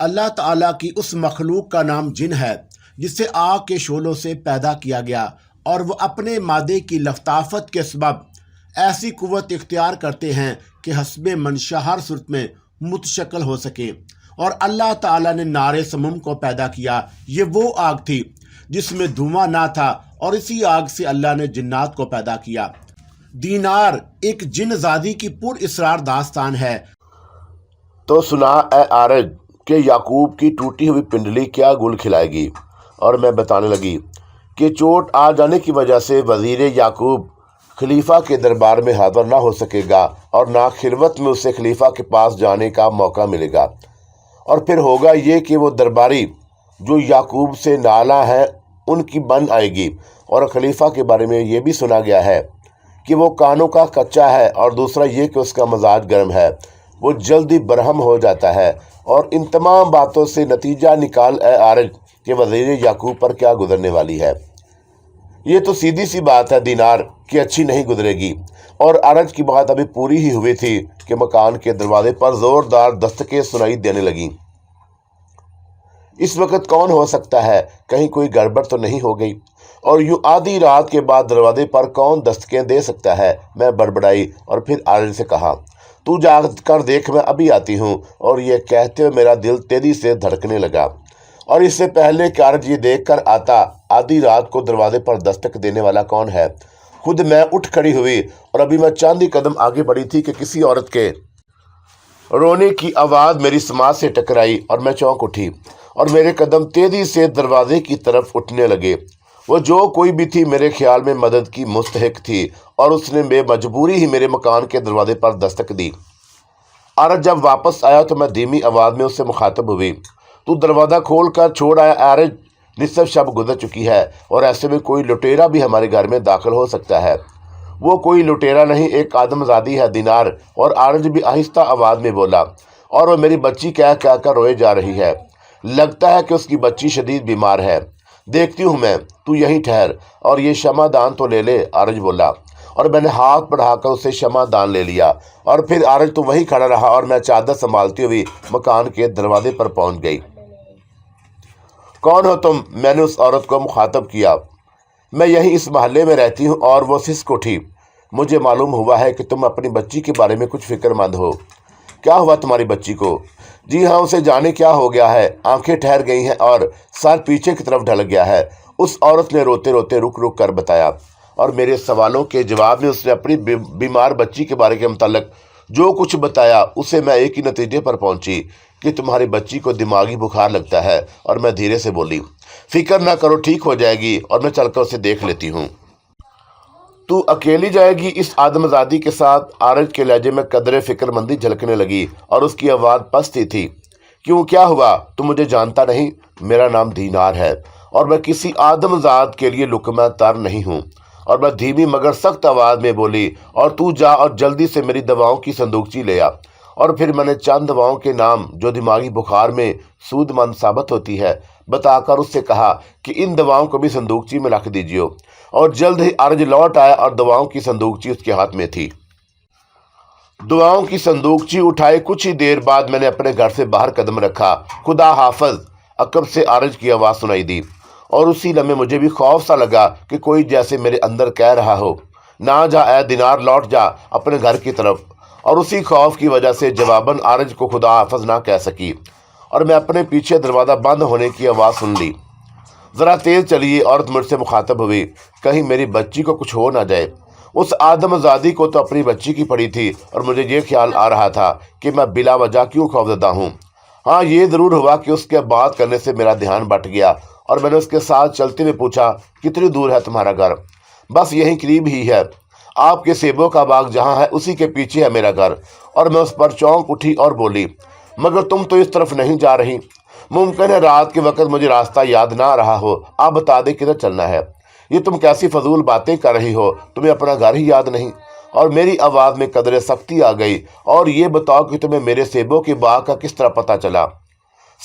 اللہ تعالیٰ کی اس مخلوق کا نام جن ہے جسے آگ کے شعلوں سے پیدا کیا گیا، اور وہ اپنے مادے کی لطافت کے سبب ایسی قوت اختیار کرتے ہیں کہ حسب منشا ہر صورت میں متشکل ہو سکے۔ اور اللہ تعالیٰ نے نار سموم کو پیدا کیا۔ یہ وہ آگ تھی جس میں دھواں نہ تھا، اور اسی آگ سے اللہ نے جنات کو پیدا کیا۔ دینار ایک جن زادی کی پر اسرار داستان ہے۔ تو سنا اے عارج کہ یعقوب کی ٹوٹی ہوئی پنڈلی کیا گل کھلائے گی۔ اور میں بتانے لگی کہ چوٹ آ جانے کی وجہ سے وزیر یعقوب خلیفہ کے دربار میں حاضر نہ ہو سکے گا، اور نہ خلوت میں اسے خلیفہ کے پاس جانے کا موقع ملے گا۔ اور پھر ہوگا یہ کہ وہ درباری جو یعقوب سے نالاں ہیں ان کی بن آئے گی۔ اور خلیفہ کے بارے میں یہ بھی سنا گیا ہے کہ وہ کانوں کا کچا ہے، اور دوسرا یہ کہ اس کا مزاج گرم ہے، وہ جلدی برہم ہو جاتا ہے۔ اور ان تمام باتوں سے نتیجہ نکال اے عارج کہ وزیر یعقوب پر کیا گزرنے والی ہے۔ یہ تو سیدھی سی بات ہے دینار کہ اچھی نہیں گزرے گی۔ اور عارج کی بات ابھی پوری ہی ہوئی تھی کہ مکان کے دروازے پر زوردار دستکیں سنائی دینے لگیں۔ اس وقت کون ہو سکتا ہے؟ کہیں کوئی گڑبڑ تو نہیں ہو گئی؟ اور یوں آدھی رات کے بعد دروازے پر کون دستکیں دے سکتا ہے؟ میں بڑبڑائی اور پھر عارج سے کہا، تو جا کر دیکھ، میں ابھی آتی ہوں۔ اور یہ کہتے ہوئے میرا دل تیزی سے دھڑکنے لگا۔ اور اس سے پہلے کہ عارج یہ دیکھ کر آتا آدھی رات کو دروازے پر دستک دینے والا کون ہے، خود میں اٹھ کھڑی ہوئی، اور ابھی میں چند ہی قدم آگے بڑھی تھی کہ کسی عورت کے رونے کی آواز میری سماعت سے ٹکرائی، اور میں چونک اٹھی، اور میرے قدم تیزی سے دروازے کی طرف اٹھنے لگے۔ وہ جو کوئی بھی تھی میرے خیال میں مدد کی مستحق تھی، اور اس نے بے مجبوری ہی میرے مکان کے دروازے پر دستک دی۔ عارج جب واپس آیا تو میں دھیمی آواز میں اس سے مخاطب ہوئی، تو دروازہ کھول کر چھوڑ آیا عارج، نصف شب گزر چکی ہے، اور ایسے میں کوئی لٹیرا بھی ہمارے گھر میں داخل ہو سکتا ہے۔ وہ کوئی لٹیرا نہیں، ایک آدم زادی ہے دینار۔ اور عارج بھی آہستہ آواز میں بولا، اور وہ میری بچی کہہ کر روئے جا رہی ہے۔ لگتا ہے کہ اس کی بچی شدید بیمار ہے۔ دیکھتی ہوں میں، تو یہیں ٹھہر، اور یہ شمع دان تو لے لے، عارج بولا۔ اور میں نے ہاتھ بڑھا کر اسے شمع دان لے لیا، اور پھر عارج تو وہیں کھڑا رہا، اور میں چادر سنبھالتی ہوئی مکان کے دروازے پر پہنچ گئی۔ کون ہو تم؟ میں نے اس عورت کو مخاطب کیا۔ میں یہیں اس محلے میں رہتی ہوں۔ اور وہ سسک اٹھی۔ مجھے معلوم ہوا ہے کہ تم اپنی بچی کے بارے میں کچھ فکر مند ہو۔ کیا ہوا تمہاری بچی کو؟ جی ہاں، اسے جانے کیا ہو گیا ہے، آنکھیں ٹھہر گئی ہیں اور سر پیچھے کی طرف ڈھل گیا ہے، اس عورت نے روتے روتے رک رک کر بتایا۔ اور میرے سوالوں کے جواب میں اس نے اپنی بیمار بچی کے بارے کے متعلق جو کچھ بتایا، اسے میں ایک ہی نتیجے پر پہنچی کہ تمہاری بچی کو دماغی بخار لگتا ہے۔ اور میں دھیرے سے بولی، فکر نہ کرو، ٹھیک ہو جائے گی، اور میں چل کر اسے دیکھ لیتی ہوں۔ تو اکیلی جائے گی اس آدم زادی کے ساتھ؟ عارج کے لہجے میں قدرے فکر مندی جھلکنے لگی، اور اس کی آواز پستی تھی۔ کیوں، کیا ہوا؟ تم مجھے جانتا نہیں؟ میرا نام دینار ہے، اور میں کسی آدم زاد کے لیے لقمہ تر نہیں ہوں۔ اور میں دھیمی مگر سخت آواز میں بولی، اور تو جا اور جلدی سے میری دواؤں کی صندوقچی لے آ۔ اور پھر میں نے چند دواؤں کے نام جو دماغی بخار میں سود مند ثابت ہوتی ہے بتا کر اس سے کہا کہ ان دواؤں کو بھی صندوقچی میں رکھ دیجیے۔ اور جلد ہی عارج لوٹ آیا، اور دواؤں کی صندوقچی اس کے ہاتھ میں تھی۔ دعاؤں کی صندوقچی اٹھائے کچھ ہی دیر بعد میں نے اپنے گھر سے باہر قدم رکھا۔ خدا حافظ، عقب سے عارج کی آواز سنائی دی، اور اسی لمحے مجھے بھی خوف سا لگا کہ کوئی جیسے میرے اندر کہہ رہا ہو، نہ جا اے دینار، لوٹ جا اپنے گھر کی طرف۔ اور اسی خوف کی وجہ سے جواباً عارج کو خدا حافظ نہ کہہ سکی، اور میں اپنے پیچھے دروازہ بند ہونے کی آواز سن لی۔ ذرا تیز چلیے، عورت مجھ سے مخاطب ہوئی، کہیں میری بچی کو کچھ ہو نہ جائے۔ اس آدم زادی کو تو اپنی بچی کی پڑی تھی، اور مجھے یہ خیال آ رہا تھا کہ میں بلا وجہ کیوں خوفزدہ ہوں۔ ہاں، یہ ضرور ہوا کہ اس کے بات کرنے سے میرا دھیان بٹ گیا، اور میں نے اس کے ساتھ چلتے ہوئے پوچھا، کتنی دور ہے تمہارا گھر؟ بس یہیں قریب ہی ہے، آپ کے سیبوں کا باغ جہاں ہے اسی کے پیچھے ہے میرا گھر۔ اور میں اس پر چونک اٹھی اور بولی، مگر تم تو اس طرف نہیں جا رہی، ممکن ہے رات کے وقت مجھے راستہ یاد نہ رہا ہو، آپ بتا دیں کدھر چلنا ہے۔ یہ تم کیسی فضول باتیں کر رہی ہو، تمہیں اپنا گھر ہی یاد نہیں؟ اور میری آواز میں قدرے سختی آ گئی، اور یہ بتاؤ کہ تمہیں میرے سیبوں کے باغ کا کس طرح پتہ چلا؟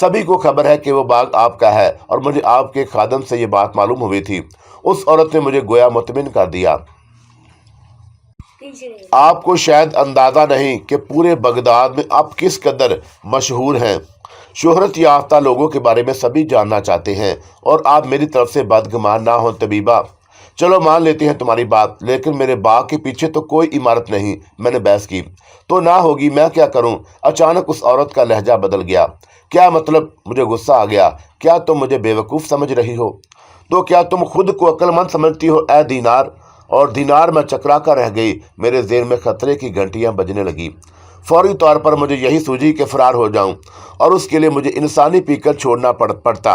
سبھی کو خبر ہے کہ وہ باغ آپ کا ہے، اور مجھے آپ کے خادم سے یہ بات معلوم ہوئی تھی۔ اس عورت نے مجھے گویا مطمئن کر دیا۔ آپ کو شاید اندازہ نہیں کہ پورے بغداد میں آپ کس قدر مشہور ہیں۔ شہرت یافتہ لوگوں کے بارے میں سبھی جاننا چاہتے ہیں اور آپ میری طرف سے بدگمان نہ ہوں طبیبہ۔ چلو مان لیتے ہیں تمہاری بات، لیکن میرے باغ کے پیچھے تو کوئی عمارت نہیں۔ میں نے بحث کی۔ تو نہ ہوگی، میں کیا کروں؟ اچانک اس عورت کا لہجہ بدل گیا۔ کیا مطلب؟ مجھے غصہ آ گیا۔ کیا تم مجھے بیوقوف سمجھ رہی ہو؟ تو کیا تم خود کو عقل مند سمجھتی ہو اے دینار؟ اور دینار میں چکرا کر رہ گئی۔ میرے ذہن میں خطرے کی گھنٹیاں بجنے لگی۔ فوری طور پر مجھے یہی سوجی کہ فرار ہو جاؤں، اور اس کے لیے مجھے انسانی پی کر چھوڑنا پڑتا،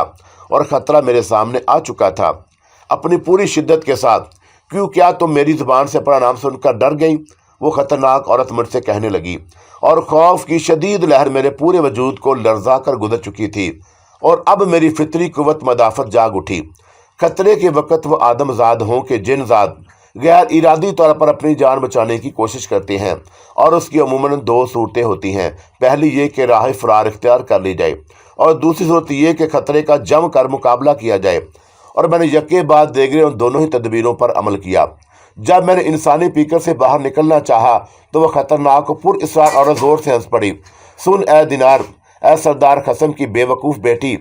اور خطرہ میرے سامنے آ چکا تھا اپنی پوری شدت کے ساتھ۔ کیا تم میری زبان سے اپنا نام سن کر ڈر گئی؟ وہ خطرناک عورت مجھ سے کہنے لگی، اور خوف کی شدید لہر میرے پورے وجود کو لرزا کر گزر چکی تھی، اور اب میری فطری قوت مدافعت جاگ اٹھی۔ خطرے کے وقت وہ آدم زاد ہوں کہ جن زاد غیر ارادی طور پر اپنی جان بچانے کی کوشش کرتے ہیں، اور اس کی عموماً دو صورتیں ہوتی ہیں۔ پہلی یہ کہ راہ فرار اختیار کر لی جائے، اور دوسری صورت یہ کہ خطرے کا جم کر مقابلہ کیا جائے، اور میں نے یکے بعد دیگرے ان دونوں ہی تدبیروں پر عمل کیا۔ جب میں نے انسانی پیکر سے باہر نکلنا چاہا تو وہ خطرناک و پر اسرار عورت زور سے ہنس پڑی۔ سن اے دینار، اے سردار خصم کی بے وقوف بیٹی،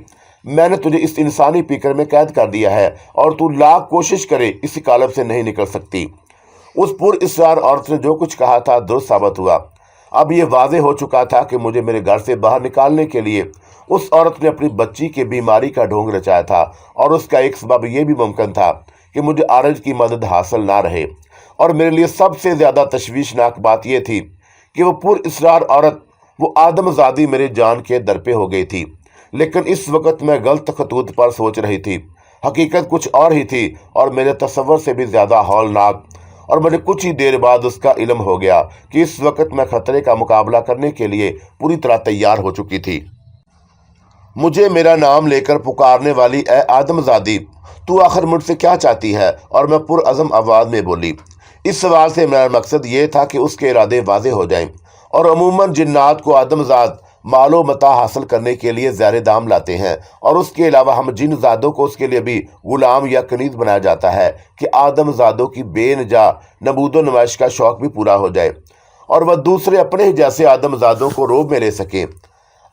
میں نے تجھے اس انسانی پیکر میں قید کر دیا ہے، اور تو لاکھ کوشش کرے اسی قالب سے نہیں نکل سکتی۔ اس پر اسرار عورت نے جو کچھ کہا تھا درست ثابت ہوا۔ اب یہ واضح ہو چکا تھا کہ مجھے میرے گھر سے باہر نکالنے کے لیے اس عورت نے اپنی بچی کی بیماری کا ڈھونگ رچایا تھا، اور اس کا ایک سبب یہ بھی ممکن تھا کہ مجھے عارج کی مدد حاصل نہ رہے۔ اور میرے لیے سب سے زیادہ تشویشناک بات یہ تھی کہ وہ پر اسرار عورت، وہ آدم زادی میرے جان کے در پہ ہو گئی تھی، لیکن اس وقت میں غلط خطوط پر سوچ رہی تھی۔ حقیقت کچھ اور ہی تھی، اور میرے تصور سے بھی زیادہ ہولناک۔ اور مجھے کچھ ہی دیر بعد اس کا علم ہو گیا کہ اس وقت میں خطرے کا مقابلہ کرنے کے لیے پوری طرح تیار ہو چکی تھی۔ مجھے میرا نام لے کر پکارنے والی اے آدم زادی، تو آخر مجھ سے کیا چاہتی ہے؟ اور میں پرعزم آواز میں بولی۔ اس سوال سے میرا مقصد یہ تھا کہ اس کے ارادے واضح ہو جائیں، اور عموماً جنات کو آدم زاد مال و متاع حاصل کرنے کے لیے زیر دام لاتے ہیں، اور اس کے علاوہ ہم جن زادوں کو اس کے لیے بھی غلام یا کنیز بنایا جاتا ہے کہ آدم زادوں کی بے نجا نمود و نمائش کا شوق بھی پورا ہو جائے، اور وہ دوسرے اپنے ہی جیسے آدم زادوں کو روب میں لے سکیں،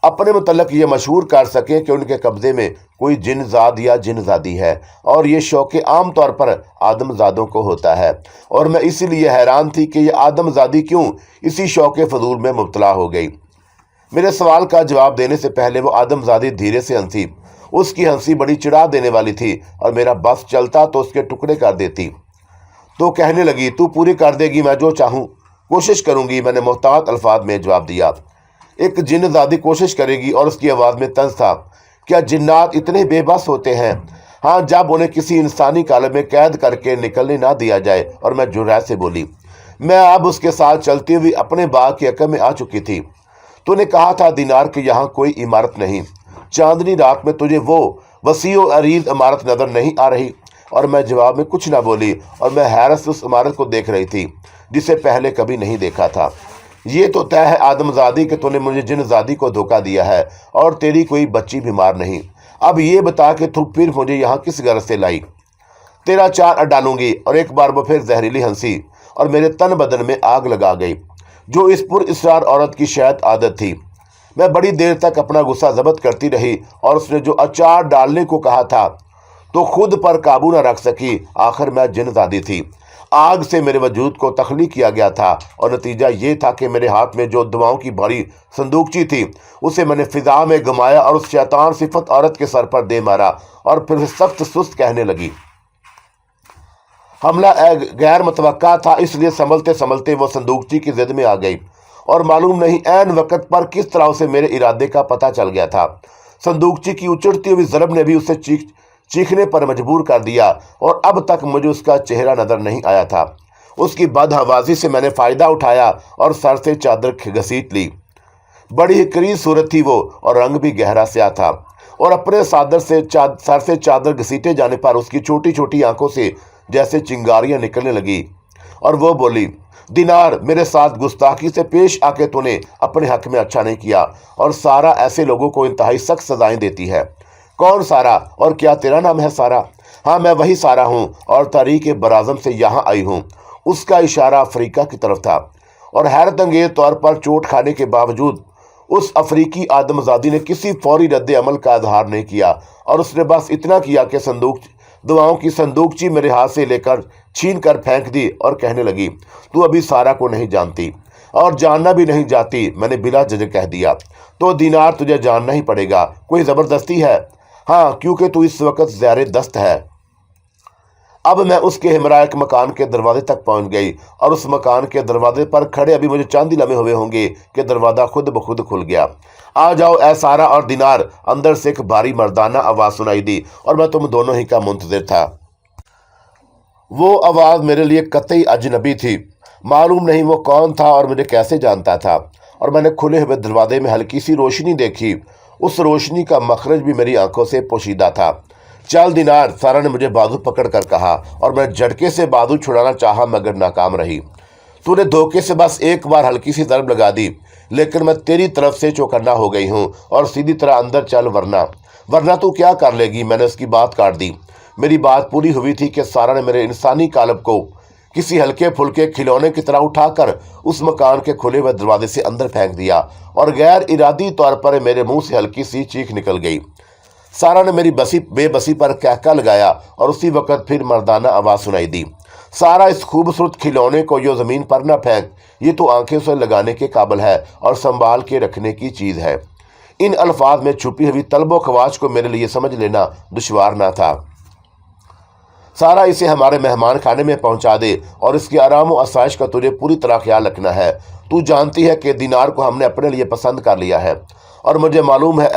اپنے متعلق یہ مشہور کر سکیں کہ ان کے قبضے میں کوئی جن زاد یا جن زادی ہے، اور یہ شوق عام طور پر آدم زادوں کو ہوتا ہے۔ اور میں اسی لیے حیران تھی کہ یہ آدم زادی کیوں اسی شوق فضول میں مبتلا ہو گئی۔ میرے سوال کا جواب دینے سے پہلے وہ آدم زادی دھیرے سے ہنسی۔ اس کی ہنسی بڑی چڑھا دینے والی تھی، اور میرا بس چلتا تو اس کے ٹکڑے کر دیتی۔ تو کہنے لگی، تو پوری کر دے گی میں جو چاہوں؟ کوشش کروں گی، میں نے محتاط الفاظ میں جواب دیا۔ ایک جن زادی کوشش کرے گی؟ اور اس کی آواز میں طنز تھا۔ کیا جنات اتنے بے بس ہوتے ہیں؟ ہاں، جب انہیں کسی انسانی قالب میں قید کر کے نکلنے نہ دیا جائے۔ اور میں جرأت سے بولی۔ میں اب اس کے ساتھ چلتی ہوئی اپنے باغ کے عقب میں آ چکی تھی۔ تو نے کہا تھا دینار کہ یہاں کوئی عمارت نہیں۔ چاندنی رات میں تجھے وہ وسیع و عریض عمارت نظر نہیں آ رہی؟ اور میں جواب میں کچھ نہ بولی، اور میں حیرت سے اس عمارت کو دیکھ رہی تھی جسے پہلے کبھی نہیں دیکھا تھا۔ یہ تو طے ہے آدم زادی کہ تو نے مجھے جن زادی کو دھوکہ دیا ہے، اور تیری کوئی بچی بیمار نہیں۔ اب یہ بتا کہ تو پھر مجھے یہاں کس غرض سے لائی؟ تیرا چار ڈالوں گی۔ اور ایک بار وہ پھر زہریلی ہنسی، اور میرے تن بدن میں آگ لگا گئی، جو اس پر اسرار عورت کی شاید عادت تھی۔ میں بڑی دیر تک اپنا غصہ ضبط کرتی رہی، اور اس نے جو اچار ڈالنے کو کہا تھا تو خود پر قابو نہ رکھ سکی۔ آخر میں جن زادی تھی، آگ سے میرے وجود کو تخلیق کیا گیا تھا، اور نتیجہ یہ تھا کہ میرے ہاتھ میں جو دواؤں کی بھاری صندوقچی تھی اسے میں نے فضا میں گمایا، اور اس شیطان صفت عورت کے سر پر دے مارا، اور پھر سخت سست کہنے لگی۔ حملہ غیر متوقع تھا، اس لیے سنبھلتے سنبھلتے وہ صندوقچی کی زد میں آ گئی، اور معلوم نہیں عین وقت پر کس طرح اسے میرے ارادے کا پتہ چل گیا تھا۔ صندوقچی کی اچڑتی ہوئی ضرب نے بھی اسے چیخنے پر مجبور کر دیا، اور اب تک مجھے اس کا چہرہ نظر نہیں آیا تھا۔ اس کی بدحوازی سے میں نے فائدہ اٹھایا اور سر سے چادر گھسیٹ لی۔ بڑی ہی قریب صورت تھی وہ، اور رنگ بھی گہرا سیاہ تھا، اور اپنے سر سے چادر گھسیٹے جانے پر اس کی چھوٹی چھوٹی آنکھوں سے جیسے چنگاریاں نکلنے لگی، اور وہ بولی، دینار، میرے ساتھ گستاخی سے پیش آ کے تو نے اپنے حق میں اچھا نہیں کیا، اور سارا ایسے لوگوں کو انتہائی سخت سزائیں دیتی ہے۔ کون سارا؟ اور کیا تیرا نام ہے سارا؟ ہاں، میں وہی سارا ہوں، اور تاریخ براعظم سے یہاں آئی ہوں۔ اس کا اشارہ افریقہ کی طرف تھا، اور حیرت انگیز طور پر چوٹ کھانے کے باوجود اس افریقی آدمزادی نے کسی فوری رد عمل کا اظہار نہیں کیا اور اس نے بس اتنا کیا کہ دعاؤں کی صندوقچی میرے ہاتھ سے لے کر چھین کر پھینک دی اور کہنے لگی، تو ابھی سارا کو نہیں جانتی اور جاننا بھی نہیں جاتی۔ میں نے بلا جھجک کہہ دیا، تو دینار تجھے جاننا ہی پڑے گا۔ کوئی زبردستی ہے؟ ہاں، کیونکہ تو اس وقت زیر دست ہے۔ اب میں اس کے ہمراہ ایک مکان کے دروازے تک پہنچ گئی اور اس مکان کے دروازے پر کھڑے ابھی مجھے چاند ہی لمحے ہوئے ہوں گے کہ دروازہ خود بخود کھل گیا۔ آ جاؤ اے سارا اور دینار، اندر سے ایک بھاری مردانہ آواز سنائی دی اور میں تم دونوں ہی کا منتظر تھا۔ وہ آواز میرے لیے قطعی اجنبی تھی۔ معلوم نہیں وہ کون تھا اور مجھے کیسے جانتا تھا، اور میں نے کھلے ہوئے دروازے میں ہلکی سی روشنی دیکھی۔ اس روشنی کا مخرج بھی میری آنکھوں سے پوشیدہ تھا۔ چل دینار، سارا نے مجھے بازو پکڑ کر کہا اور میں جھٹکے سے بازو چھڑانا چاہا مگر ناکام رہی۔ تو نے دھوکے سے بس ایک بار ہلکی سی ضرب لگا دی، لیکن میں تیری طرف سے چوکنا ہو گئی ہوں اور سیدھی طرح اندر چل، ورنہ تو کیا کر لے گی؟ میں نے اس کی بات کاٹ دی۔ میری بات پوری ہوئی تھی کہ سارا نے میرے انسانی قالب کو کسی ہلکے پھلکے کھلونے کی طرح اٹھا کر اس مکان کے کھلے ہوئے دروازے سے اندر پھینک دیا اور غیر ارادی طور پر میرے منہ سے ہلکی سی چیخ نکل گئی۔ سارا نے میری بے بسی پر کہکا لگایا اور اسی وقت پھر مردانہ آواز سنائی دی، سارا، اس خوبصورت کھلونے کو یوں زمین پر نہ پھینک، یہ تو آنکھیں سے لگانے کے قابل ہے اور سنبھال کے رکھنے کی چیز ہے۔ ان الفاظ میں چھپی ہوئی طلب و خواہش کو میرے لیے سمجھ لینا دشوار نہ تھا۔ سارا، اسے ہمارے مہمان خانے میں پہنچا دے اور اس کی آرام و آسائش کا تجھے پوری طرح خیال رکھنا ہے۔ تو جانتی ہے کہ دینار کو ہم نے اپنے لیے پسند کر لیا ہے اور مجھے معلوم ہے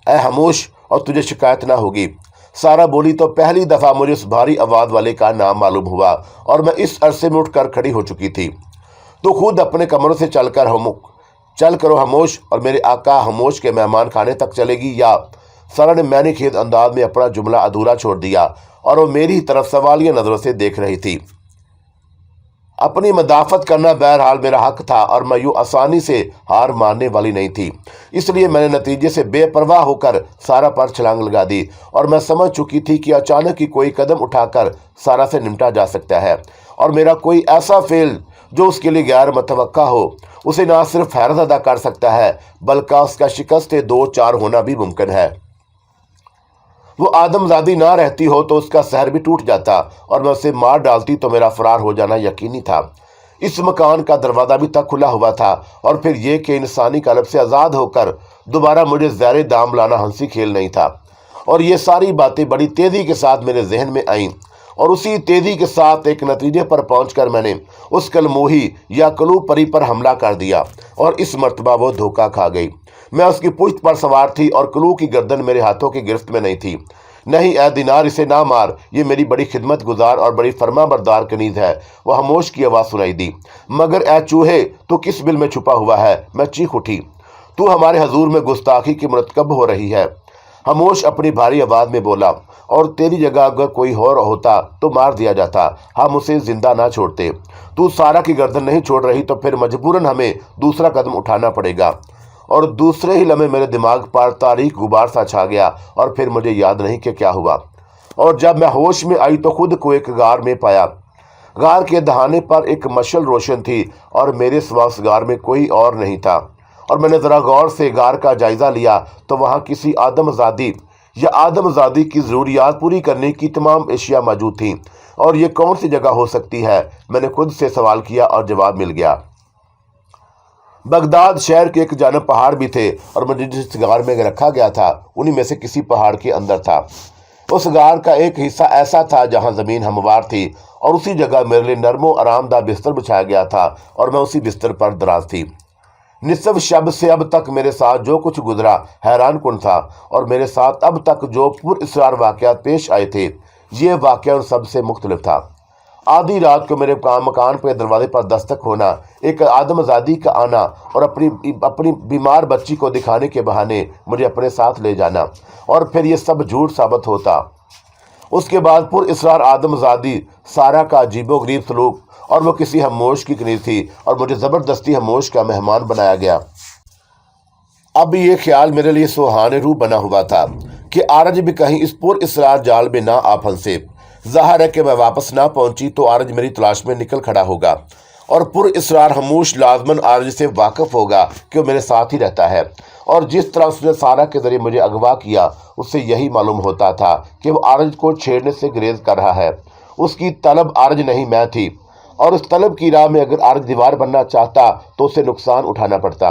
اے خاموش، اور تجھے شکایت نہ ہوگی۔ سارا بولی تو پہلی دفعہ مجھے اس بھاری آواز والے کا نام معلوم ہوا اور میں اس عرصے میں اٹھ کر کھڑی ہو چکی تھی۔ تو خود اپنے کمروں سے چل کرو خاموش، اور میرے آقا خاموش کے مہمان خانے تک چلے گی یا؟ سارا نے معنی خیز انداز میں اپنا جملہ ادھورا چھوڑ دیا اور وہ میری طرف سوالیہ نظروں سے دیکھ رہی تھی۔ اپنی مدافعت کرنا بہرحال میرا حق تھا اور میں یوں آسانی سے ہار ماننے والی نہیں تھی، اس لیے میں نے نتیجے سے بے پرواہ ہو کر سارا پر چھلانگ لگا دی اور میں سمجھ چکی تھی کہ اچانک ہی کوئی قدم اٹھا کر سارا سے نمٹا جا سکتا ہے اور میرا کوئی ایسا فعل جو اس کے لیے غیر متوقع ہو اسے نہ صرف حیرت ادا کر سکتا ہے بلکہ اس کا شکست دو چار ہونا بھی ممکن ہے۔ وہ آدمزادی نہ رہتی ہو تو اس کا سحر بھی ٹوٹ جاتا اور میں اسے مار ڈالتی تو میرا فرار ہو جانا یقینی تھا۔ اس مکان کا دروازہ بھی تک کھلا ہوا تھا اور پھر یہ کہ انسانی قلب سے آزاد ہو کر دوبارہ مجھے زیر دام لانا ہنسی کھیل نہیں تھا، اور یہ ساری باتیں بڑی تیزی کے ساتھ میرے ذہن میں آئیں اور اسی تیزی کے ساتھ ایک نتیجے پر پہنچ کر میں نے اس کلموہی یا کلو پری پر حملہ کر دیا اور اس مرتبہ وہ دھوکہ کھا گئی۔ میں اس کی پشت پر سوار تھی اور کلو کی گردن میرے ہاتھوں کی گرفت میں نہیں تھی۔ نہیں اے دینار، اسے نہ مار، یہ میری بڑی خدمت گزار اور بڑی فرما بردار کنیز ہے۔ وہ خاموش کی آواز سنائی دی۔ مگر اے چوہے، تو کس بل میں چھپا ہوا ہے؟ میں چیخ اٹھی۔ تو ہمارے حضور میں گستاخی کی مرتکب ہو رہی ہے، خاموش اپنی بھاری آواز میں بولا، اور تیری جگہ اگر کوئی اور ہوتا تو مار دیا جاتا، ہم اسے زندہ نہ چھوڑتے۔ تو سارا کی گردن نہیں چھوڑ رہی تو پھر مجبوراً ہمیں دوسرا قدم اٹھانا پڑے گا۔ اور دوسرے ہی لمحے میرے دماغ پر تاریک غبار سا چھا گیا اور پھر مجھے یاد نہیں کہ کیا ہوا، اور جب میں ہوش میں آئی تو خود کو ایک غار میں پایا۔ غار کے دہانے پر ایک مشعل روشن تھی اور میرے سوا اس غار میں کوئی اور نہیں تھا، اور میں نے ذرا غور سے غار کا جائزہ لیا تو وہاں کسی آدمزادی کی ضروریات پوری کرنے کی تمام اشیاء موجود تھیں۔ اور یہ کون سی جگہ ہو سکتی ہے؟ میں نے خود سے سوال کیا اور جواب مل گیا۔ بغداد شہر کے ایک جانب پہاڑ بھی تھے اور مجھے جس غار میں رکھا گیا تھا انہی میں سے کسی پہاڑ کے اندر تھا۔ اس غار کا ایک حصہ ایسا تھا جہاں زمین ہموار تھی اور اسی جگہ میرے لیے نرم و آرام دہ بستر بچھایا گیا تھا اور میں اسی بستر پر دراز تھی۔ نصف شب سے اب تک میرے ساتھ جو کچھ گزرا حیران کن تھا، اور میرے ساتھ اب تک جو پر اسرار واقعات پیش آئے تھے یہ واقعہ ان سب سے مختلف تھا۔ آدھی رات کو میرے مکان پہ دروازے پر دستک ہونا، ایک آدمزادی کا آنا اور اپنی بیمار بچی کو دکھانے کے بہانے مجھے اپنے ساتھ لے جانا، اور پھر یہ سب جھوٹ ثابت ہوتا۔ اس کے بعد پر اسرار آدمزادی سارا کا عجیب و غریب سلوک، اور وہ کسی خاموش کی کنیز تھی اور مجھے زبردستی خاموش کا مہمان بنایا گیا۔ اب یہ خیال میرے لیے سوہانے روح بنا ہوا تھا کہ آرج بھی کہیں اس پر اسرار جال میں نہ آ پھنسے۔ ظاہر ہے کہ میں واپس نہ پہنچی تو آرج میری تلاش میں نکل کھڑا ہوگا اور پر اسرار خاموش لازماً عارض سے واقف ہوگا کہ وہ میرے ساتھ ہی رہتا ہے، اور جس طرح اس نے سارہ کے ذریعے مجھے اغوا کیا، اس سے یہی معلوم ہوتا تھا کہ وہ عارض کو چھیڑنے سے گریز کر رہا ہے۔ اس کی طلب عارض نہیں میں تھی، اور اس طلب کی راہ میں اگر عارض دیوار بننا چاہتا تو اسے نقصان اٹھانا پڑتا،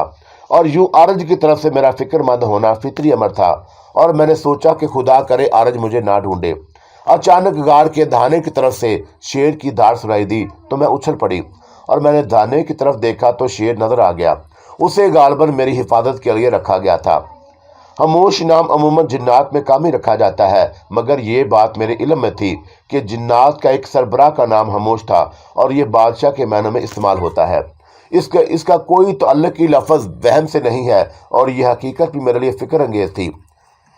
اور یوں عارض کی طرف سے میرا فکر مند ہونا فطری امر تھا، اور میں نے سوچا کہ خدا کرے عارض مجھے نہ ڈھونڈے۔ اچانک غار کے دہانے کی طرف سے شیر کی دھاڑ سنائی دی تو میں اچھل پڑی، اور میں نے دہانے کی طرف دیکھا تو شیر نظر آ گیا۔ اسے غالباً میری حفاظت کے لیے رکھا گیا تھا۔ خاموش نام عموماً جنات میں کام ہی رکھا جاتا ہے، مگر یہ بات میرے علم میں تھی کہ جنات کا ایک سربراہ کا نام خاموش تھا، اور یہ بادشاہ کے معنوں میں استعمال ہوتا ہے۔ اس کا کوئی تعلقی لفظ وہم سے نہیں ہے، اور یہ حقیقت بھی میرے لیے فکر انگیز تھی۔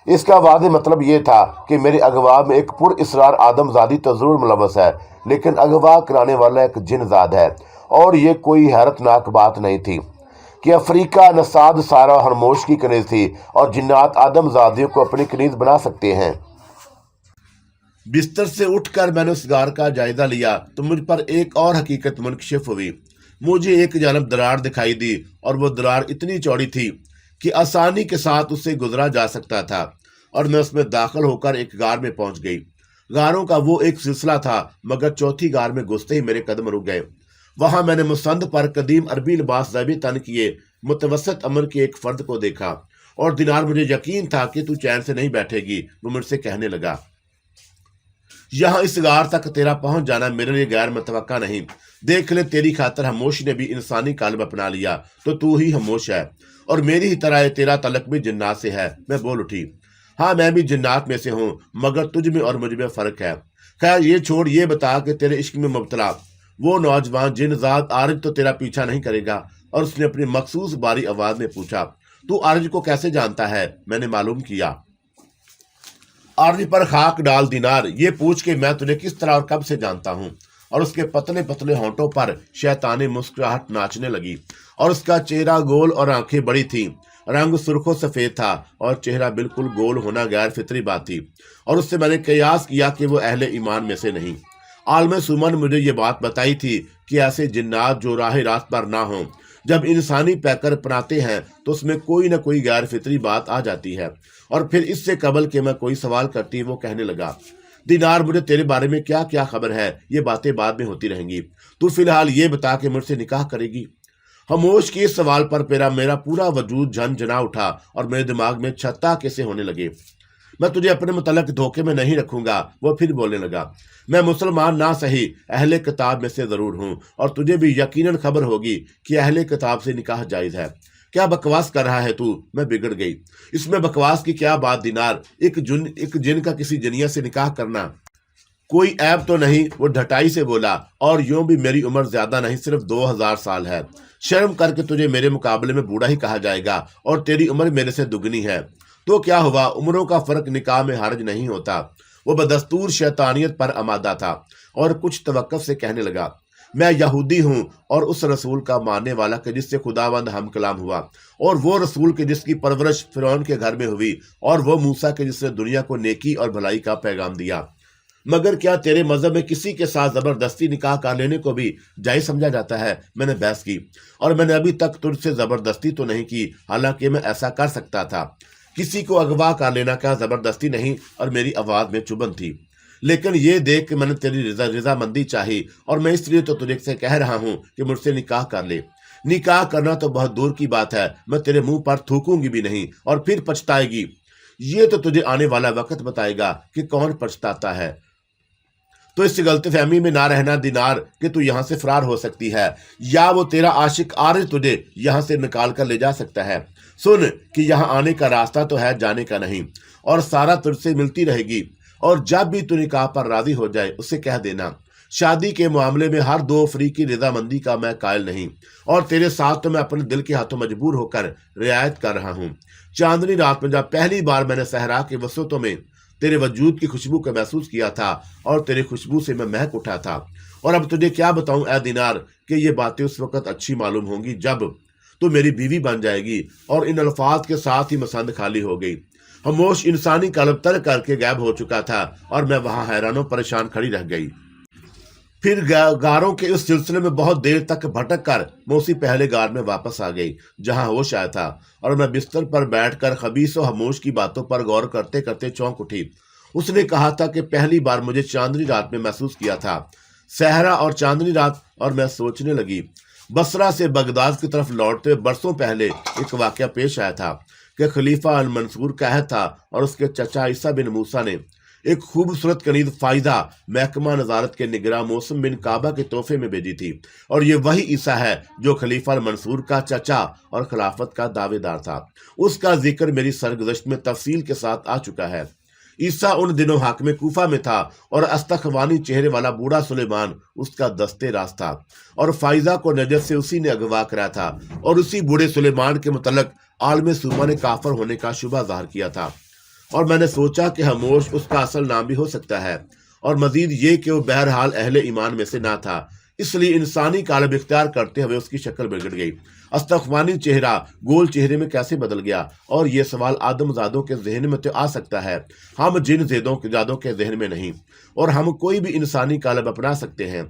اس کا واضح مطلب یہ تھا کہ میرے اغوا میں ایک پر اسرار آدم زادی تو ضرور ملوث ہے، لیکن اغوا کرانے والا ایک جن زاد ہے، اور یہ کوئی حیرت ناک بات نہیں تھی کہ افریقہ نساد سارہ خاموش کی کنیز تھی، اور جنات آدم زادیوں کو اپنی کنیز بنا سکتے ہیں۔ بستر سے اٹھ کر میں نے اس غار کا جائزہ لیا تو مجھ پر ایک اور حقیقت منکشف ہوئی۔ مجھے ایک جانب درار دکھائی دی، اور وہ درار اتنی چوڑی تھی کہ آسانی کے ساتھ اسے گزرا جا سکتا تھا، اور میں اس میں داخل ہو کر ایک غار میں پہنچ گئی۔ غاروں کا وہ ایک سلسلہ تھا، مگر چوتھی غار میں گھستے ہی میرے قدم رک گئے۔ وہاں میں نے مسند پر قدیم عربی لباس زیبی تن کیے متوسط عمر کے ایک فرد کو دیکھا، اور دینار مجھے یقین تھا کہ تو چین سے نہیں بیٹھے گی۔ وہ مجھ سے کہنے لگا، یہاں اس غار تک تیرا پہنچ جانا میرے لیے غیر متوقع نہیں۔ دیکھ لے، تیری خاطر خاموش نے بھی انسانی قالب اپنا لیا، تو ہی خاموش ہے، اور میری ہی طرح تیرا تعلق بھی جنات سے ہے۔ میں بول اٹھی، ہاں میں بھی جنات میں سے ہوں، مگر تجھ میں اور مجھ میں فرق ہے۔ خیر یہ چھوڑ، یہ بتا کہ تیرے عشق میں مبتلا وہ نوجوان جن زاد عارض تو تیرا پیچھا نہیں کرے گا؟ اور اس نے اپنی مخصوص باری آواز میں پوچھا، تو عارض کو کیسے جانتا ہے؟ میں نے معلوم کیا۔ عارض پر خاک ڈال دینار، یہ پوچھ کہ میں تجھے کس طرح اور کب سے جانتا ہوں۔ اور اس کے پتلے پتلے ہونٹوں پر شیطانی مسکراہٹ ناچنے لگی، اور اس کا چہرہ گول اور آنکھیں بڑی تھیں۔ رنگ سرخ و سفید تھا، اور چہرہ بالکل گول ہونا غیر فطری بات تھی، اور اس سے میں نے قیاس کیا کہ وہ اہل ایمان میں سے نہیں۔ عالم سوما نے مجھے یہ بات بتائی تھی کہ ایسے جنات جو راہ راست پر نہ ہوں، جب انسانی پیکر اپناتے ہیں تو اس میں کوئی نہ کوئی غیر فطری بات آ جاتی ہے۔ اور پھر اس سے قبل کہ میں کوئی سوال کرتی، وہ کہنے لگا، دینار مجھے تیرے بارے میں کیا کیا خبر ہے؟ یہ باتیں بعد میں ہوتی رہیں گی، تو فی الحال یہ بتا کہ مجھ سے نکاح کرے گی؟ خاموش کی اس سوال پر میرا پورا وجود جھنجھنا اٹھا، اور میرے دماغ میں چھتا کیسے ہونے لگے۔ میں تجھے اپنے متعلق دھوکے میں نہیں رکھوں گا۔ وہ پھر بولنے لگا، میں مسلمان نہ صحیح اہل کتاب میں سے ضرور ہوں، اور تجھے بھی یقیناً خبر ہوگی کہ اہل کتاب سے نکاح جائز ہے۔ کیا بکواس کر رہا ہے تو؟ میں بگڑ گئی۔ اس میں بکواس کی کیا بات دینار؟ ایک جن کا کسی جنیہ سے نکاح کرنا کوئی عیب تو نہیں؟ وہ ڈھٹائی سے بولا، اور یوں بھی میری عمر زیادہ نہیں، صرف 2000 سال ہے۔ شرم کر کے تجھے میرے مقابلے میں بوڑھا ہی کہا جائے گا، اور تیری عمر میرے سے دگنی ہے۔ تو کیا ہوا؟ عمروں کا فرق نکاح میں حرج نہیں ہوتا۔ وہ بدستور شیطانیت پر آمادہ تھا، اور کچھ توقف سے کہنے لگا، میں یہودی ہوں، اور اس رسول کا ماننے والا کہ جس سے خداوند ہم کلام ہوا، اور وہ رسول کے جس کی پرورش فرعون کے گھر میں ہوئی، اور وہ موسیٰ کے جس نے دنیا کو نیکی اور بھلائی کا پیغام دیا۔ مگر کیا تیرے مذہب میں کسی کے ساتھ زبردستی نکاح کر لینے کو بھی جائز سمجھا جاتا ہے؟ میں نے بحث کی، اور میں نے ابھی تک تجھ سے زبردستی تو نہیں کی، حالانکہ میں ایسا کر سکتا تھا۔ کسی کو اغوا کر لینا کیا زبردستی نہیں؟ اور میری آواز میں چبھن تھی۔ لیکن یہ دیکھ کہ میں نے تیری رضامندی چاہی، اور میں اس لیے تو تجھے سے کہہ رہا ہوں کہ مجھ سے نکاح کر لے۔ نکاح کرنا تو بہت دور کی بات ہے، میں تیرے منہ پر تھوکوں گی بھی نہیں، اور پھر پچھتائے گی۔ یہ تو تجھے آنے والا وقت بتائے گا کہ کون پچھتاتا ہے۔ تو اس غلط فہمی میں نہ رہنا دینار کہ تو یہاں سے فرار ہو سکتی ہے، یا وہ تیرا عاشق عارض تجھے یہاں سے نکال کر لے جا سکتا ہے۔ سن کہ یہاں آنے کا راستہ تو ہے، جانے کا نہیں، اور سارا تجھ سے ملتی رہے گی، اور جب بھی تو نکاح پر راضی ہو جائے اسے کہہ دینا، شادی کے معاملے میں ہر دو فریقی رضامندی کا میں قائل نہیں، اور تیرے ساتھ تو میں اپنے دل کے ہاتھوں مجبور ہو کر رعایت کر رہا ہوں۔ چاندنی رات میں جب پہلی بار میں نے صحرا کے وسعتوں میں تیرے وجود کی خوشبو کو محسوس کیا تھا، اور تیرے خوشبو سے میں مہک اٹھا تھا۔ اور اب تجھے کیا بتاؤں اے دینار کہ یہ باتیں اس وقت اچھی معلوم ہوں گی جب تو میری بیوی بن جائے گی۔ اور ان الفاظ کے ساتھ ہی مسند خالی ہو گئی۔ خاموش انسانی قلب تر کر کے غائب ہو چکا تھا، اور میں وہاں حیران و پریشان کھڑی رہ گئی۔ پھر غاروں کے اس سلسلے میں بہت دیر تک بھٹک کر میں اسی پہلے غار میں واپس آ گئی جہاں ہوش آیا تھا، اور میں بستر پر بیٹھ کر خبیث و خاموش کی باتوں پر غور کرتے کرتے چونک اٹھی۔ اس نے کہا تھا کہ پہلی بار مجھے چاندنی رات میں محسوس کیا تھا، صحرا اور چاندنی رات، اور میں سوچنے لگی۔ بصرہ سے بغداد کی طرف لوٹتے برسوں پہلے ایک واقعہ پیش آیا تھا کہ خلیفہ المنصور قحط تھا اور اس کے چچا عیسیٰ بن موسیٰ نے ایک خوبصورت کنیز فائدہ محکمہ نظارت کے نگراں موسم بن کعبہ کے تحفے میں بھیجی تھی، اور یہ وہی عیسیٰ ہے جو خلیفہ المنصور کا چچا اور خلافت کا دعوے دار تھا۔ اس کا ذکر میری سرگزشت میں تفصیل کے ساتھ آ چکا ہے۔ عیسیٰ ان دنوں حاکم کوفہ میں تھا، اور استخوانی چہرے والا بوڑھا سلیمان اس کا دستے راست تھا، اور فائزہ کو نجد سے اسی نے اغوا کرا تھا، اور اسی بوڑھے سلیمان کے متعلق عالم سوما نے کافر ہونے کا شبہ ظاہر کیا تھا، اور میں نے سوچا کہ خاموش اس کا اصل نام بھی ہو سکتا ہے، اور مزید یہ کہ وہ بہرحال اہل ایمان میں سے نہ تھا، اس لیے انسانی قالب اختیار کرتے ہوئے اس کی شکل بگڑ گئی۔ استخوانی چہرہ گول چہرے میں کیسے بدل گیا؟ اور یہ سوال آدم زادوں کے ذہن میں تو آ سکتا ہے، ہم جن زادوں کے ذہن میں نہیں، اور ہم کوئی بھی انسانی قالب اپنا سکتے ہیں۔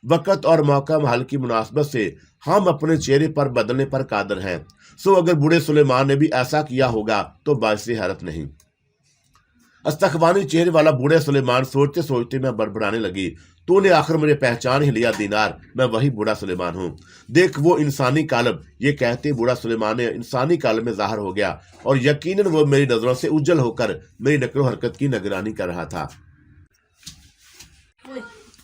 وقت اور موقع محل کی مناسبت سے ہم اپنے چہرے پر بدلنے پر قادر ہیں، سو اگر بوڑھے سلیمان نے بھی ایسا کیا ہوگا تو باعث حیرت نہیں۔ استخوانی چہرے والا بوڑھے سلیمان سوچتے سوچتے میں بڑبڑانے لگی، تو نے آخر مجھے پہچان ہی لیا دینار، میں وہی بوڑھا سلیمان ہوں۔ دیکھ وہ انسانی قالب، یہ کہتے بوڑھا سلیمان انسانی قالب میں ظاہر ہو گیا، اور یقیناً وہ میری نظروں سے اجل ہو کر میری نقل و حرکت کی نگرانی کر رہا تھا۔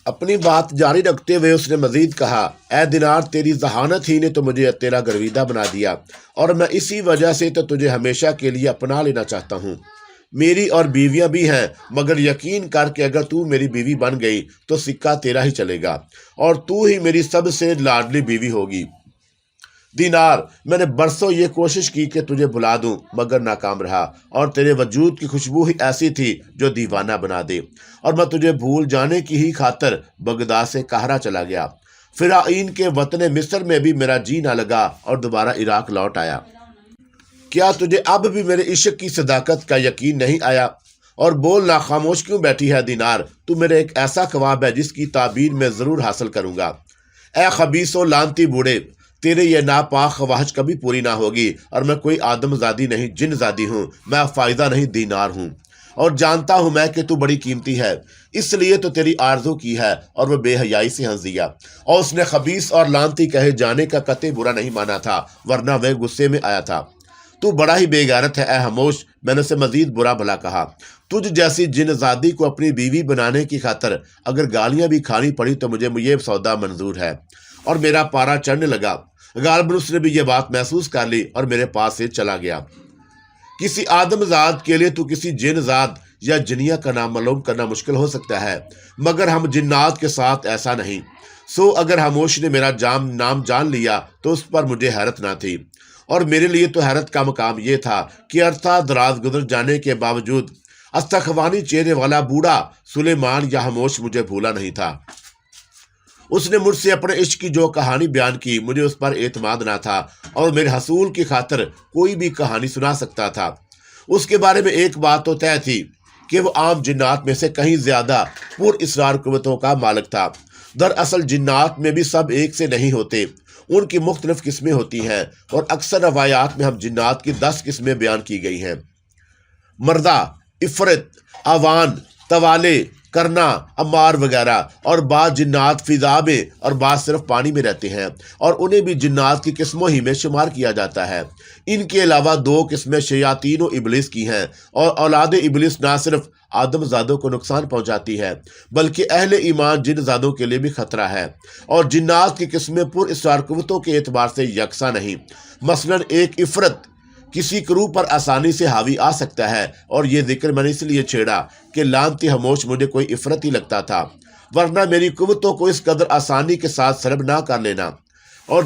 اپنی بات جاری رکھتے ہوئے اس نے مزید کہا، اے دینار، تیری ذہانت ہی نے تو مجھے تیرا گرویدہ بنا دیا، اور میں اسی وجہ سے تو تجھے ہمیشہ کے لیے اپنا لینا چاہتا ہوں۔ میری اور بیویاں بھی ہیں، مگر یقین کر کہ اگر تو میری بیوی بن گئی تو سکہ تیرا ہی چلے گا، اور تو ہی میری سب سے لاڈلی بیوی ہوگی۔ دینار، میں نے برسوں یہ کوشش کی کہ تجھے بلا دوں، مگر ناکام رہا، اور تیرے وجود کی خوشبو ہی ایسی تھی جو دیوانہ بنا دے، اور میں تجھے بھول جانے کی ہی خاطر بغداد سے قاہرہ چلا گیا۔ فرعون کے وطن مصر میں بھی میرا جی نہ لگا اور دوبارہ عراق لوٹ آیا۔ کیا تجھے اب بھی میرے عشق کی صداقت کا یقین نہیں آیا؟ اور بولنا خاموش کیوں بیٹھی ہے دینار؟ تو میرے ایک ایسا خواب ہے جس کی تعبیر میں ضرور حاصل کروں گا۔ اے خبیث و لعنتی بوڑھے، تیرے یہ ناپاک خواہش کبھی پوری نہ ہوگی، اور میں کوئی آدم زادی نہیں، جن زادی ہوں، میں فائدہ نہیں، دینار ہوں، اور جانتا ہوں میں کہ تو بڑی قیمتی ہے، اس لیے تو تیری آرزو کی ہے۔ اور وہ بے حیائی سے ہنس دیا، اور اس نے خبیث اور لعنتی کہے جانے کا قطعی برا نہیں مانا تھا، ورنہ وہ غصے میں آیا تھا۔ تو بڑا ہی بے غیرت ہے اے خاموش، میں نے اسے مزید برا بھلا کہا۔ تجھ جیسی جن زادی کو اپنی بیوی بنانے کی خاطر اگر گالیاں بھی کھانی پڑی تو مجھے یہ سودا منظور ہے۔ اور میرا پارا چڑھنے لگا۔ غالباً اس نے بھی یہ بات محسوس کر لی اور میرے پاس سے چلا گیا۔ کسی آدم زاد کے لیے تو کسی جن زاد یا جنیا کا نام معلوم کرنا مشکل ہو سکتا ہے، مگر ہم جنات کے ساتھ ایسا نہیں۔ سو اگر خاموش نے میرا نام جان لیا تو اس پر مجھے حیرت نہ تھی، اور میرے لیے تو حیرت کا مقام یہ تھا کہ عرصہ دراز گزر جانے کے باوجود استخوانی چہرے والا بوڑھا سلیمان یا خاموش مجھے بھولا نہیں تھا۔ اس نے مجھ سے اپنے عشق کی جو کہانی بیان کی، مجھے اس پر اعتماد نہ تھا، اور میرے حصول کی خاطر کوئی بھی کہانی سنا سکتا تھا۔ اس کے بارے میں ایک بات تو طے تھی کہ وہ عام جنات میں سے کہیں زیادہ پر اسرار قوتوں کا مالک تھا۔ دراصل جنات میں بھی سب ایک سے نہیں ہوتے، ان کی مختلف قسمیں ہوتی ہیں، اور اکثر روایات میں ہم جنات کی 10 قسمیں بیان کی گئی ہیں: مردہ، عفرت، عوان، توالے، کرنا، امار وغیرہ۔ اور بعض جنات فضا میں اور بعض صرف پانی میں رہتے ہیں، اور انہیں بھی جنات کی قسموں ہی میں شمار کیا جاتا ہے۔ ان کے علاوہ 2 قسمیں شیاطین و ابلیس کی ہیں، اور اولاد ابلیس نہ صرف آدم زادوں کو نقصان پہنچاتی ہے بلکہ اہل ایمان جن زادوں کے لیے بھی خطرہ ہے۔ اور جنات کی قسمیں پر اسرار قوتوں کے اعتبار سے یکساں نہیں۔ مثلاً ایک عفرت کسی کرو پر آسانی سے حاوی آ سکتا ہے، اور یہ ذکر میں نے اس لیے چھیڑا کہ لعنتی خاموش مجھے کوئی عفرت ہی لگتا تھا، ورنہ میری قوتوں کو اس قدر آسانی کے ساتھ سلب نہ کر لینا۔ اور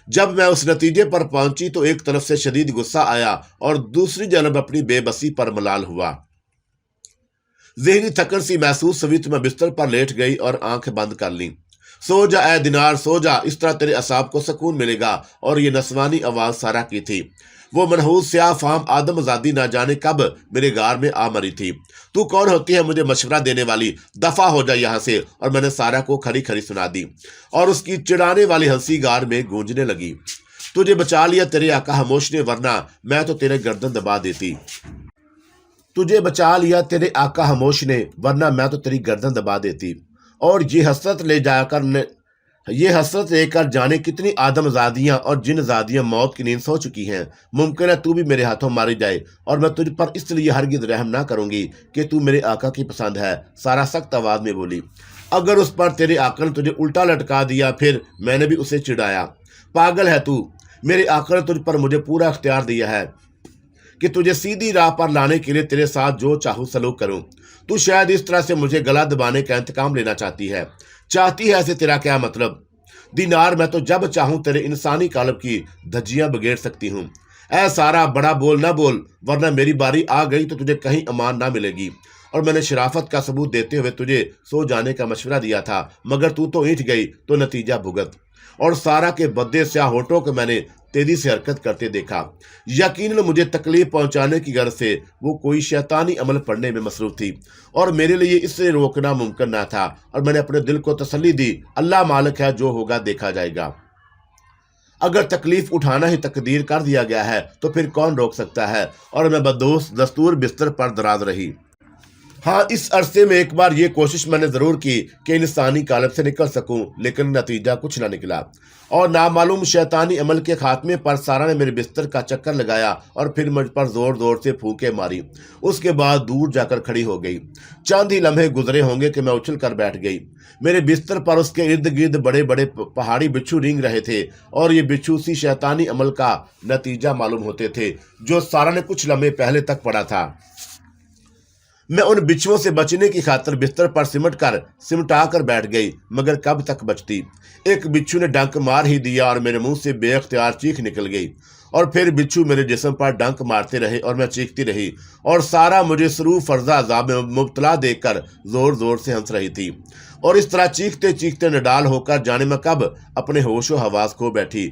جب میں اس نتیجے پر پہنچی تو ایک طرف سے شدید غصہ آیا، اور دوسری جانب اپنی بے بسی پر ملال ہوا۔ ذہنی تھکن سی محسوس ہوئی تو میں بستر پر لیٹ گئی اور آنکھ بند کر لی۔ سو جا اے دینار، سو جا، اس طرح تیرے اعصاب کو سکون ملے گا۔ اور یہ نسوانی آواز سارا کی تھی۔ وہ منحوس سیاہ فام آدم زادی نہ جانے کب میرے غار میں آ مری تھی۔ تو کون ہوتی ہے مجھے مشورہ دینے والی؟ دفع ہو جا یہاں سے۔ اور میں نے سارا کو کھری کھری سنا دی اور اس کی چڑھانے والی ہنسی غار میں گونجنے لگی۔ تجھے بچا لیا تیرے آقا خاموش نے، ورنہ میں تو تیرے گردن دبا دیتی۔ تجھے بچا لیا تیرے آقا خاموش نے، ورنہ میں تو تیری گردن دبا دیتی۔ اور یہ حسرت لے کر جانے کتنی آدم زادیاں اور جن زادیاں موت کی نیند سو چکی ہیں۔ ممکن ہے تو بھی میرے ہاتھوں ماری جائے، اور میں تجھ پر اس لیے ہرگز رحم نہ کروں گی کہ تو میرے آقا کی پسند ہے۔ سارا سخت آواز میں بولی۔ اگر اس پر تیرے آقا نے تجھے الٹا لٹکا دیا، پھر میں نے بھی اسے چڑھایا۔ پاگل ہے تو، میرے آقا نے تجھ پر مجھے پورا اختیار دیا ہے کہ تجھے سیدھی راہ پر لانے کے لیے تیرے ساتھ جو چاہوں سلوک کروں۔ تو شاید اس طرح سے مجھے گلا دبانے کا انتقام لینا چاہتی ہے۔ چاہتی ہے ایسے تیرا کیا مطلب؟ دینار، میں تو جب چاہوں تیرے انسانی قالب کی دھجیاں بگیڑ سکتی ہوں۔ اے سارا، بڑا بول نہ بول، ورنہ میری باری آ گئی تو تجھے کہیں امان نہ ملے گی۔ اور میں نے شرافت کا ثبوت دیتے ہوئے تجھے سو جانے کا مشورہ دیا تھا، مگر تو اینٹ گئی تو نتیجہ بھگت۔ اور سارا کے بدے سیاہ ہونٹوں کو میں نے تیزی سے حرکت کرتے دیکھا۔ یقیناً مجھے تکلیف پہنچانے کی غرض سے وہ کوئی شیطانی عمل پڑھنے میں مصروف تھی، اور میرے لیے اس سے روکنا ممکن نہ تھا۔ اور میں نے اپنے دل کو تسلی دی، اللہ مالک ہے، جو ہوگا دیکھا جائے گا۔ اگر تکلیف اٹھانا ہی تقدیر کر دیا گیا ہے تو پھر کون روک سکتا ہے؟ اور میں بدوس دستور بستر پر دراز رہی۔ ہاں، اس عرصے میں ایک بار یہ کوشش میں نے ضرور کی کہ انسانی قالب سے نکل سکوں، لیکن نتیجہ کچھ نہ نکلا۔ اور نامعلوم شیطانی عمل کے خاتمے پر سارا نے میرے بستر کا چکر لگایا اور پھر مجھ پر زور زور سے پھونکے ماری۔ اس کے بعد دور جا کر کھڑی ہو گئی۔ چند ہی لمحے گزرے ہوں گے کہ میں اچھل کر بیٹھ گئی۔ میرے بستر پر اس کے ارد گرد بڑے بڑے پہاڑی بچھو رینگ رہے تھے، اور یہ بچھو اسی شیطانی عمل کا نتیجہ معلوم ہوتے تھے جو سارا نے کچھ لمحے پہلے تک پڑھا تھا۔ میں ان بچھوؤں سے بچنے کی خاطر بستر پر سمٹا کر بیٹھ گئی، مگر کب تک بچتی؟ ایک بچھو نے ڈنک مار ہی دیا اور میرے منہ سے بے اختیار چیخ نکل گئی، اور پھر بچھو میرے جسم پر ڈنک مارتے رہے اور میں چیختی رہی، اور سارا مجھے سرو فرضہ عذاب میں مبتلا دیکھ کر زور زور سے ہنس رہی تھی۔ اور اس طرح چیختے چیختے نڈال ہو کر جانے میں کب اپنے ہوش و حواس کھو بیٹھی۔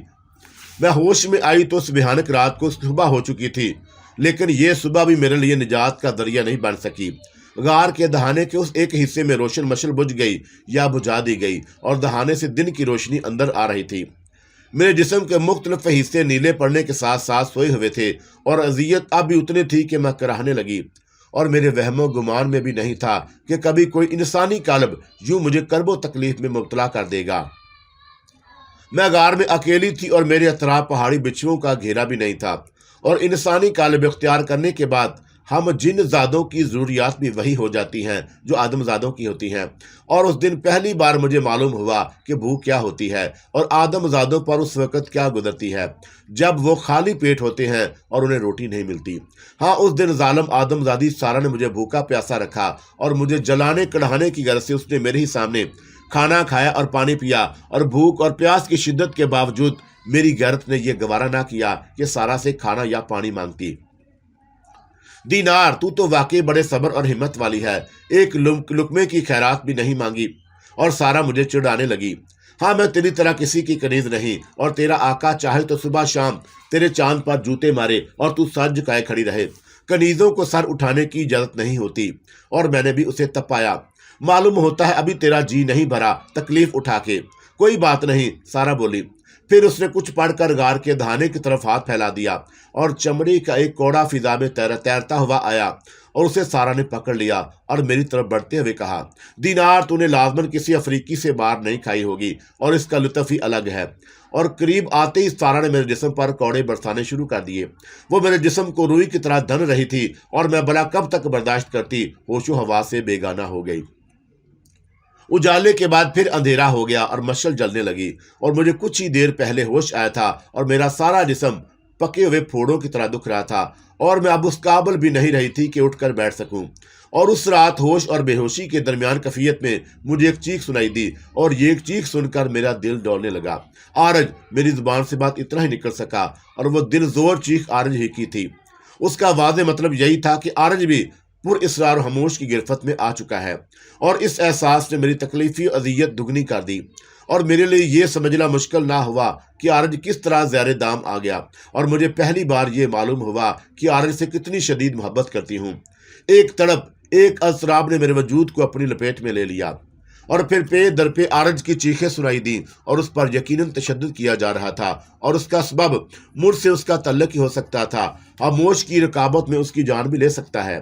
میں ہوش میں آئی تو اس بھیانک رات کو صبح ہو چکی تھی، لیکن یہ صبح بھی میرے لیے نجات کا ذریعہ نہیں بن سکی۔ غار کے دہانے کے اس ایک حصے میں روشن مشل بجھ گئی یا بجھا دی گئی، اور دہانے سے دن کی روشنی اندر آ رہی تھی۔ میرے جسم کے مختلف حصے نیلے پڑنے کے ساتھ ساتھ سوئے ہوئے تھے، اور اذیت اب بھی اتنی تھی کہ میں کراہنے لگی، اور میرے وہم و گمان میں بھی نہیں تھا کہ کبھی کوئی انسانی قالب یوں مجھے کرب و تکلیف میں مبتلا کر دے گا۔ میں غار میں اکیلی تھی، اور میرے اطراف پہاڑی بچھوؤں کا گھیرا بھی نہیں تھا، اور انسانی قالب اختیار کرنے کے بعد ہم جن زادوں کی ضروریات بھی وہی ہو جاتی ہیں جو آدم زادوں کی ہوتی ہیں۔ اور اس دن پہلی بار مجھے معلوم ہوا کہ بھوک کیا ہوتی ہے، اور آدم زادوں پر اس وقت کیا گزرتی ہے جب وہ خالی پیٹ ہوتے ہیں اور انہیں روٹی نہیں ملتی۔ ہاں، اس دن ظالم آدم زادی سارا نے مجھے بھوکا پیاسا رکھا، اور مجھے جلانے کڑھانے کی غرض سے اس نے میرے ہی سامنے کھانا کھایا اور پانی پیا، اور بھوک اور پیاس کی شدت کے باوجود میری غیرت نے یہ گوارا نہ کیا کہ سارا سے کھانا یا پانی مانگتی۔ دینار، تو واقعی بڑے صبر اور ہمت والی ہے، ایک لقمے کی خیرات بھی نہیں مانگی۔ اور سارا مجھے چڑھانے لگی۔ ہاں، میں تیری طرح کسی کی کنیز نہیں، اور تیرا آقا چاہے تو صبح شام تیرے چاند پر جوتے مارے اور تو سر جھکائے کھڑی رہے، کنیزوں کو سر اٹھانے کی اجازت نہیں ہوتی۔ اور میں نے بھی اسے تپایا۔ معلوم ہوتا ہے ابھی تیرا جی نہیں بھرا تکلیف اٹھا کے۔ کوئی بات نہیں، سارا بولی۔ پھر اس نے کچھ پڑھ کر غار کے دہانے کی طرف ہاتھ پھیلا دیا، اور چمڑی کا ایک کوڑا فضا میں تیرتا ہوا آیا، اور اسے سارا نے پکڑ لیا اور میری طرف بڑھتے ہوئے کہا، دینار، تو نے لازماً کسی افریقی سے بار نہیں کھائی ہوگی، اور اس کا لطف ہی الگ ہے۔ اور قریب آتے ہی سارا نے میرے جسم پر کوڑے برسانے شروع کر دیے۔ وہ میرے جسم کو روئی کی طرح دھن رہی تھی، اور میں بلا کب تک برداشت کرتی، ہوش و حواس سے بیگانہ ہو گئی۔ اجالے کے بعد پھر اندھیرا ہو گیا اور مشعل جلنے لگی، اور مجھے کچھ ہی دیر پہلے ہوش آیا تھا، اور میرا سارا جسم پکے ہوئے پھوڑوں کی طرح دکھ رہا تھا، اور میں اب اس قابل بھی نہیں رہی تھی کہ اٹھ کر بیٹھ سکوں۔ اور اس رات ہوش اور بے ہوشی کے درمیان کفیت میں مجھے ایک چیخ سنائی دی، اور یہ ایک چیخ سن کر میرا دل ڈولنے لگا۔ آرج، میری زبان سے بات اتنا ہی نکل سکا، اور وہ دل زور چیخ آرج ہی کی تھی۔ اس کا واضح مطلب یہی تھا کہ آرج بھی پر اسرار و خاموش کی گرفت میں آ چکا ہے، اور اس احساس نے میری تکلیفی اذیت دگنی کر دی۔ اور میرے لیے یہ سمجھنا مشکل نہ ہوا کہ آرج کس طرح زیر دام آ گیا، اور مجھے پہلی بار یہ معلوم ہوا کہ آرج سے کتنی شدید محبت کرتی ہوں۔ ایک تڑپ، ایک اضطراب نے میرے وجود کو اپنی لپیٹ میں لے لیا، اور پھر پے در پہ آرج کی چیخیں سنائی دیں، اور اس پر یقیناً تشدد کیا جا رہا تھا، اور اس کا سبب مجھ سے اس کا تعلق ہی ہو سکتا تھا۔ خاموش کی رکابت میں اس کی جان بھی لے سکتا ہے،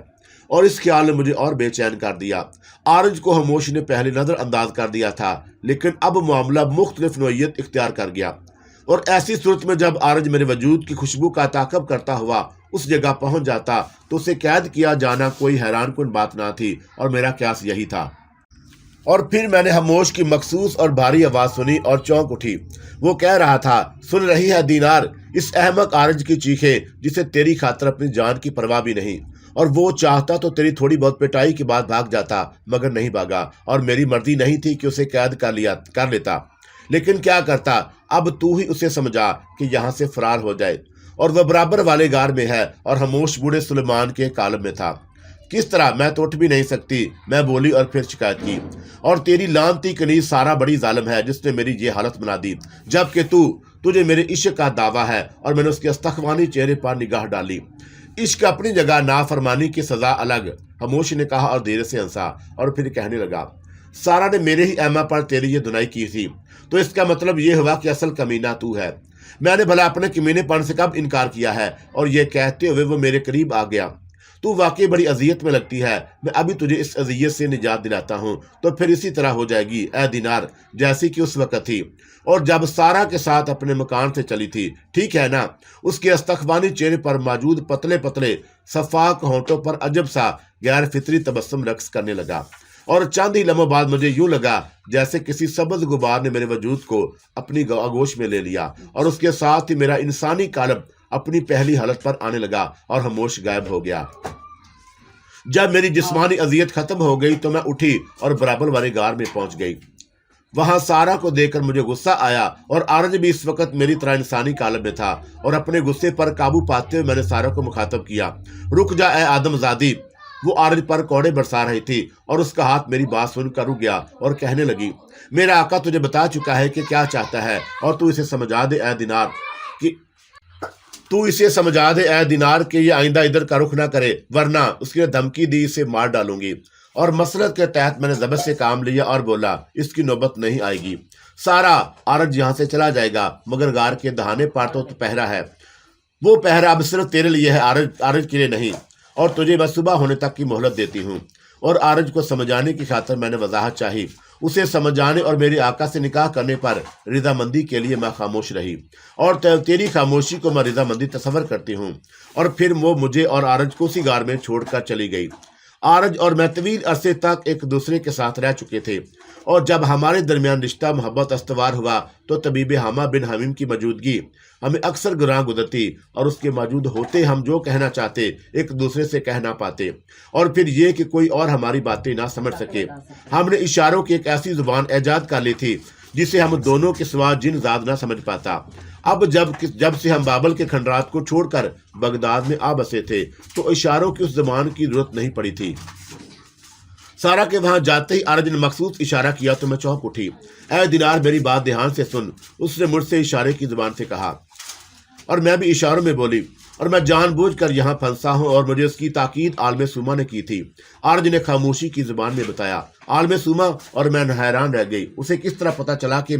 اور اس خیال نے مجھے اور بے چین کر دیا۔ آرج کو خاموش نے پہلے نظر انداز کر دیا تھا، لیکن اب معاملہ مختلف نوعیت اختیار کر گیا، اور ایسی صورت میں جب آرج میرے وجود کی خوشبو کا تعاقب کرتا ہوا اس جگہ پہنچ جاتا تو اسے قید کیا جانا کوئی حیران کن بات نہ تھی، اور میرا قیاس یہی تھا۔ اور پھر میں نے خاموش کی مخصوص اور بھاری آواز سنی اور چونک اٹھی۔ وہ کہہ رہا تھا، سن رہی ہے دینار، اس احمق آرج کی چیخیں جسے تیری خاطر اپنی جان کی پرواہ بھی نہیں، اور وہ چاہتا تو تیری تھوڑی بہت پٹائی کے بعد بھاگ جاتا، مگر نہیں بھاگا، اور میری مرضی نہیں تھی کہ اسے قید کر لیتا، لیکن کیا کرتا، اب تو ہی اسے سمجھا کہ یہاں سے فرار ہو جائے، اور وہ برابر والے غار میں ہے، اور خاموش بوڑھے سلیمان کے کالم میں تھا۔ کس طرح؟ میں تو اٹھ بھی نہیں سکتی، میں بولی، اور پھر شکایت کی، اور تیری لعنتی کنیز سارا بڑی ظالم ہے جس نے میری یہ حالت بنا دی، جبکہ تجھے میرے عشق کا دعویٰ ہے۔ اور میں نے اس کے استغفانی چہرے پر نگاہ ڈالی۔ عشق اپنی جگہ، نافرمانی کی سزا الگ، خاموش نے کہا اور دیر سے ہنسا، اور پھر کہنے لگا، سارا نے میرے ہی ایما پر تیری یہ دنائی کی تھی، تو اس کا مطلب یہ ہوا کہ اصل کمینہ تو ہے۔ میں نے بھلا اپنے کمینے پن سے کب انکار کیا ہے؟ اور یہ کہتے ہوئے وہ میرے قریب آ گیا، تو واقعی بڑی اذیت میں لگتی ہے، میں ابھی تجھے اس اذیت سے نجات دلاتا ہوں، تو پھر اسی طرح ہو جائے گی اے دینار، جیسی کہ اس وقت تھی، اور جب سارا کے ساتھ اپنے مکان سے چلی تھی، ٹھیک ہے نا؟ اس کے استغفانی چہرے پر موجود پتلے پتلے شفاف ہونٹوں پر عجب سا غیر فطری تبسم رقص کرنے لگا، اور چند ہی لمحوں بعد مجھے یوں لگا جیسے کسی سبز غبار نے میرے وجود کو اپنی آغوش میں لے لیا، اور اس کے ساتھ ہی میرا انسانی قالب اپنی پہلی حالت پر آنے لگا، اور خاموش غائب ہو گیا۔ جب میری جسمانی اذیت ختم ہو گئی تو میں اٹھی اور برابر والے غار میں پہنچ گئی۔ وہاں سارا کو دیکھ کر مجھے غصہ آیا، اور آرج بھی اس وقت میری طرح انسانی قالب میں تھا، اور اپنے غصے پر قابو پاتے ہوئے میں نے سارا کو مخاطب کیا، رک جا اے آدم زادی۔ وہ آرج پر کوڑے برسا رہی تھی، اور اس کا ہاتھ میری بات سن کر رک گیا، اور کہنے لگی، میرا آقا تجھے بتا چکا ہے کہ کیا چاہتا ہے، اور تو اسے سمجھا دے اے دینار کہ یہ آئندہ ادھر کا رخ نہ کرے، ورنہ اس نے دھمکی دی اسے مار ڈالوں گی۔ اور مسلط کے تحت میں نے ضبط سے کام لیا اور بولا، اس کی نوبت نہیں آئے گی سارا، آرج یہاں سے چلا جائے گا، مگر غار کے دہانے پر تو پہرا ہے، وہ پہرا اب صرف تیرے لیے ہے، آرج کے لیے نہیں، اور تجھے میں صبح ہونے تک کی مہلت دیتی ہوں۔ اور آرج کو سمجھانے کی خاطر میں نے وضاحت چاہی، اسے سمجھانے اور میرے آقا سے نکاح کرنے پر رضامندی کے لیے میں خاموش رہی، اور تیری خاموشی کو میں رضامندی تصور کرتی ہوں۔ اور پھر وہ مجھے اور آرج کو اسی غار میں چھوڑ کر چلی گئی۔ آرج اور میں طویل عرصے تک ایک دوسرے کے ساتھ رہ چکے تھے، اور جب ہمارے درمیان رشتہ محبت استوار ہوا تو طبیب حامہ بن حمیم کی موجودگی ہمیں اکثر گراں گزرتی، اور اس کے موجود ہوتے ہم جو کہنا چاہتے ایک دوسرے سے کہہ نہ پاتے، اور پھر یہ کہ کوئی اور ہماری باتیں نہ سمجھ سکے۔ ہم نے اشاروں کی ایک ایسی زبان ایجاد کر لی تھی جسے ہم دونوں کے سوا جن ذات نہ سمجھ پاتا۔ اب جب سے ہم بابل کے کھنڈرات کو چھوڑ کر بغداد میں آ بسے تھے تو اشاروں کی اس زبان کی ضرورت نہیں پڑی تھی۔ سارا کے وہاں جاتے ہی آرج نے مخصوص اشارہ کیا تو میں چونک اٹھی۔ اے دینار، میری بات دھیان سے سن، اس نے مجھ سے اشارے کی زبان سے کہا، اور میں بھی اشاروں میں بولی، اور میں جان بوجھ کر یہاں پھنسا ہوں، اور مجھے اس کی تاکید عالم سوما نے کی تھی۔ آرج نے خاموشی کی زبان میں بتایا، عالم سوما، اور میں حیران رہ گئی، اسے کس طرح پتہ چلا کہ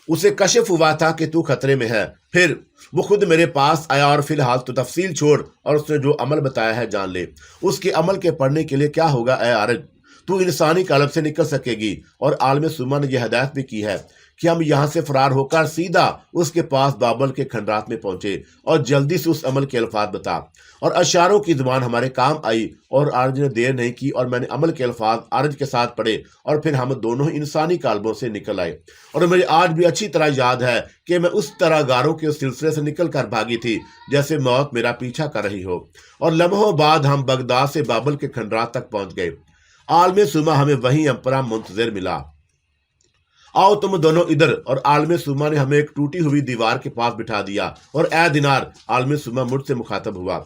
اسے کشف ہوا تھا کہ تو خطرے میں ہے۔ پھر وہ خود میرے پاس آیا، اور فی الحال تو تفصیل چھوڑ اور اس نے جو عمل بتایا ہے جان لے۔ اس کے عمل کے پڑھنے کے لیے کیا ہوگا اے آرج؟ تو انسانی قالب سے نکل سکے گی، اور عالم سوما نے یہ ہدایت بھی کی ہے کہ ہم یہاں سے فرار ہو کر سیدھا اس کے پاس بابل کے کھنڈرات میں پہنچے، اور جلدی سے اس عمل کے الفاظ بتا۔ اور اشاروں کی زبان ہمارے کام آئی، اور آرج نے دیر نہیں کی، اور میں نے عمل کے الفاظ آرج کے ساتھ پڑھے، اور پھر ہم دونوں انسانی قالبوں سے نکل آئے۔ اور مجھے آج بھی اچھی طرح یاد ہے کہ میں اس طرح غاروں کے اس سلسلے سے نکل کر بھاگی تھی جیسے موت میرا پیچھا کر رہی ہو، اور لمحوں بعد ہم بغداد سے بابل کے کھنڈرات تک پہنچ گئے۔ عالم سوما ہمیں وہیں امپرا منتظر ملا۔ آؤ تم دونوں ادھر، اور عالم سوما نے ہمیں ایک ٹوٹی ہوئی دیوار کے پاس بٹھا دیا۔ اور اے دینار، عالم سوما مجھ سے مخاطب ہوا،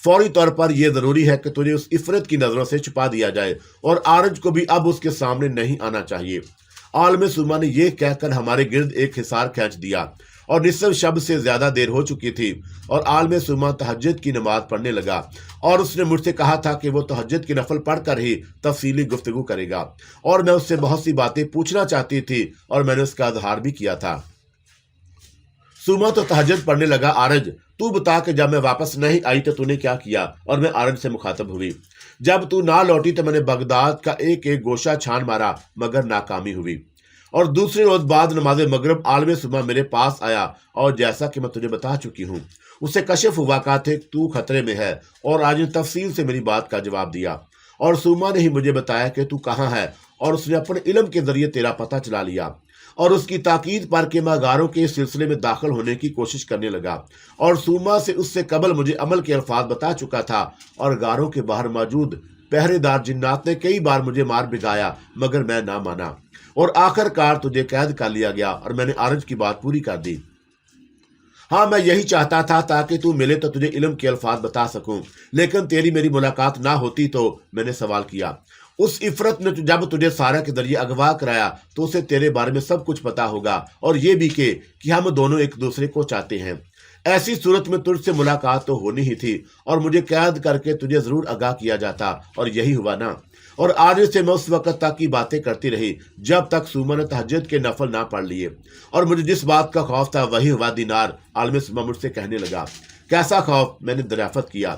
فوری طور پر یہ ضروری ہے کہ تجھے اس عفرت کی نظروں سے چھپا دیا جائے، اور آرج کو بھی اب اس کے سامنے نہیں آنا چاہیے۔ عالم سوما نے یہ کہہ کر ہمارے گرد ایک حصار کھینچ دیا اور نصف شب سے زیادہ دیر ہو چکی تھی اور عالم سوما تہجد کی نماز پڑھنے لگا اور اس نے مجھ سے کہا تھا کہ وہ تہجد کی نفل پڑھ کر ہی تفصیلی گفتگو کرے گا اور میں اس سے بہت سی باتیں پوچھنا چاہتی تھی اور میں نے اس کا اظہار بھی کیا تھا۔ سوما تو تہجد پڑھنے لگا، عارج تو بتا کہ جب میں واپس نہیں آئی تو نے کیا کیا؟ اور میں عارج سے مخاطب ہوئی، جب تو نہ لوٹی تو میں نے بغداد کا ایک ایک گوشہ چھان مارا مگر ناکامی ہوئی، اور دوسرے روز بعد نماز مغرب عالم سوما میرے پاس آیا اور جیسا کہ میں تجھے بتا چکی ہوں اسے کشف ہوا کہا تھے تو خطرے میں ہے، اور آج تفصیل سے میری بات کا جواب دیا، اور سوما نے ہی مجھے بتایا کہ تو کہاں ہے، اور اس نے اپنے علم کے ذریعے تیرا پتہ چلا لیا، اور اس کی تاکید پر کہ میں غاروں کے سلسلے میں داخل ہونے کی کوشش کرنے لگا، اور سوما سے اس سے قبل مجھے عمل کے الفاظ بتا چکا تھا، اور غاروں کے باہر موجود پہرے دار جنات نے کئی بار مجھے مار بگایا مگر میں نہ مانا، اور آخر کار تجھے قید کر لیا گیا اور میں نے عارج کی بات پوری کر دی۔ ہاں میں یہی چاہتا تھا تاکہ تو ملے تو تجھے علم کے الفاظ بتا سکوں، لیکن تیری میری ملاقات نہ ہوتی تو میں نے سوال کیا، اس عفرت نے جب تجھے سارا کے ذریعے اغوا کرایا تو اسے تیرے بارے میں سب کچھ پتا ہوگا، اور یہ بھی کہ ہم دونوں ایک دوسرے کو چاہتے ہیں، ایسی صورت میں تجھ سے ملاقات تو ہونی ہی تھی اور مجھے قید کر کے تجھے ضرور آگاہ کیا جاتا، اور یہی ہوا نا۔ اور آج سے میں اس وقت تک کی باتیں کرتی رہی جب تک سوما نے تہجد کے نفل نہ پڑھ لیے، اور مجھے جس بات کا خوف تھا وہی ہوا۔ دینار عالم سوما مجھ سے کہنے لگا، کیسا خوف؟ میں نے دریافت کیا،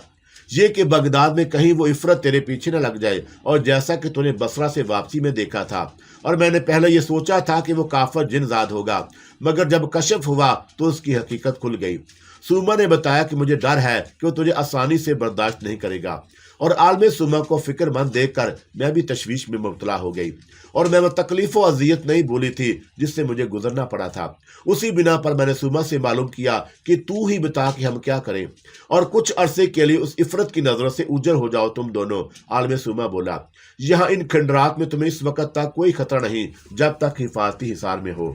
یہ کہ بغداد میں کہیں وہ عفرت تیرے پیچھے نہ لگ جائے، اور جیسا کہ تو نے بصرہ سے واپسی میں دیکھا تھا، اور میں نے پہلے یہ سوچا تھا کہ وہ کافر جن زاد ہوگا، مگر جب کشف ہوا تو اس کی حقیقت کھل گئی۔ سوما نے بتایا کہ مجھے ڈر ہے کہ وہ تجھے آسانی سے برداشت نہیں کرے گا، اور عالم سوما کو فکر مند دیکھ کر میں بھی تشویش میں مبتلا ہو گئی، اور میں وہ تکلیف و اذیت نہیں بھولی تھی جس سے مجھے گزرنا پڑا تھا۔ اسی بنا پر میں نے سوما سے معلوم کیا کہ تو ہی بتا کہ ہم کیا کریں، اور کچھ عرصے کے لیے اس عفرت کی نظروں سے اوجھل ہو جاؤ تم دونوں۔ عالم سوما بولا، یہاں ان کھنڈرات میں تمہیں اس وقت تک کوئی خطرہ نہیں جب تک حفاظتی حصار میں ہو،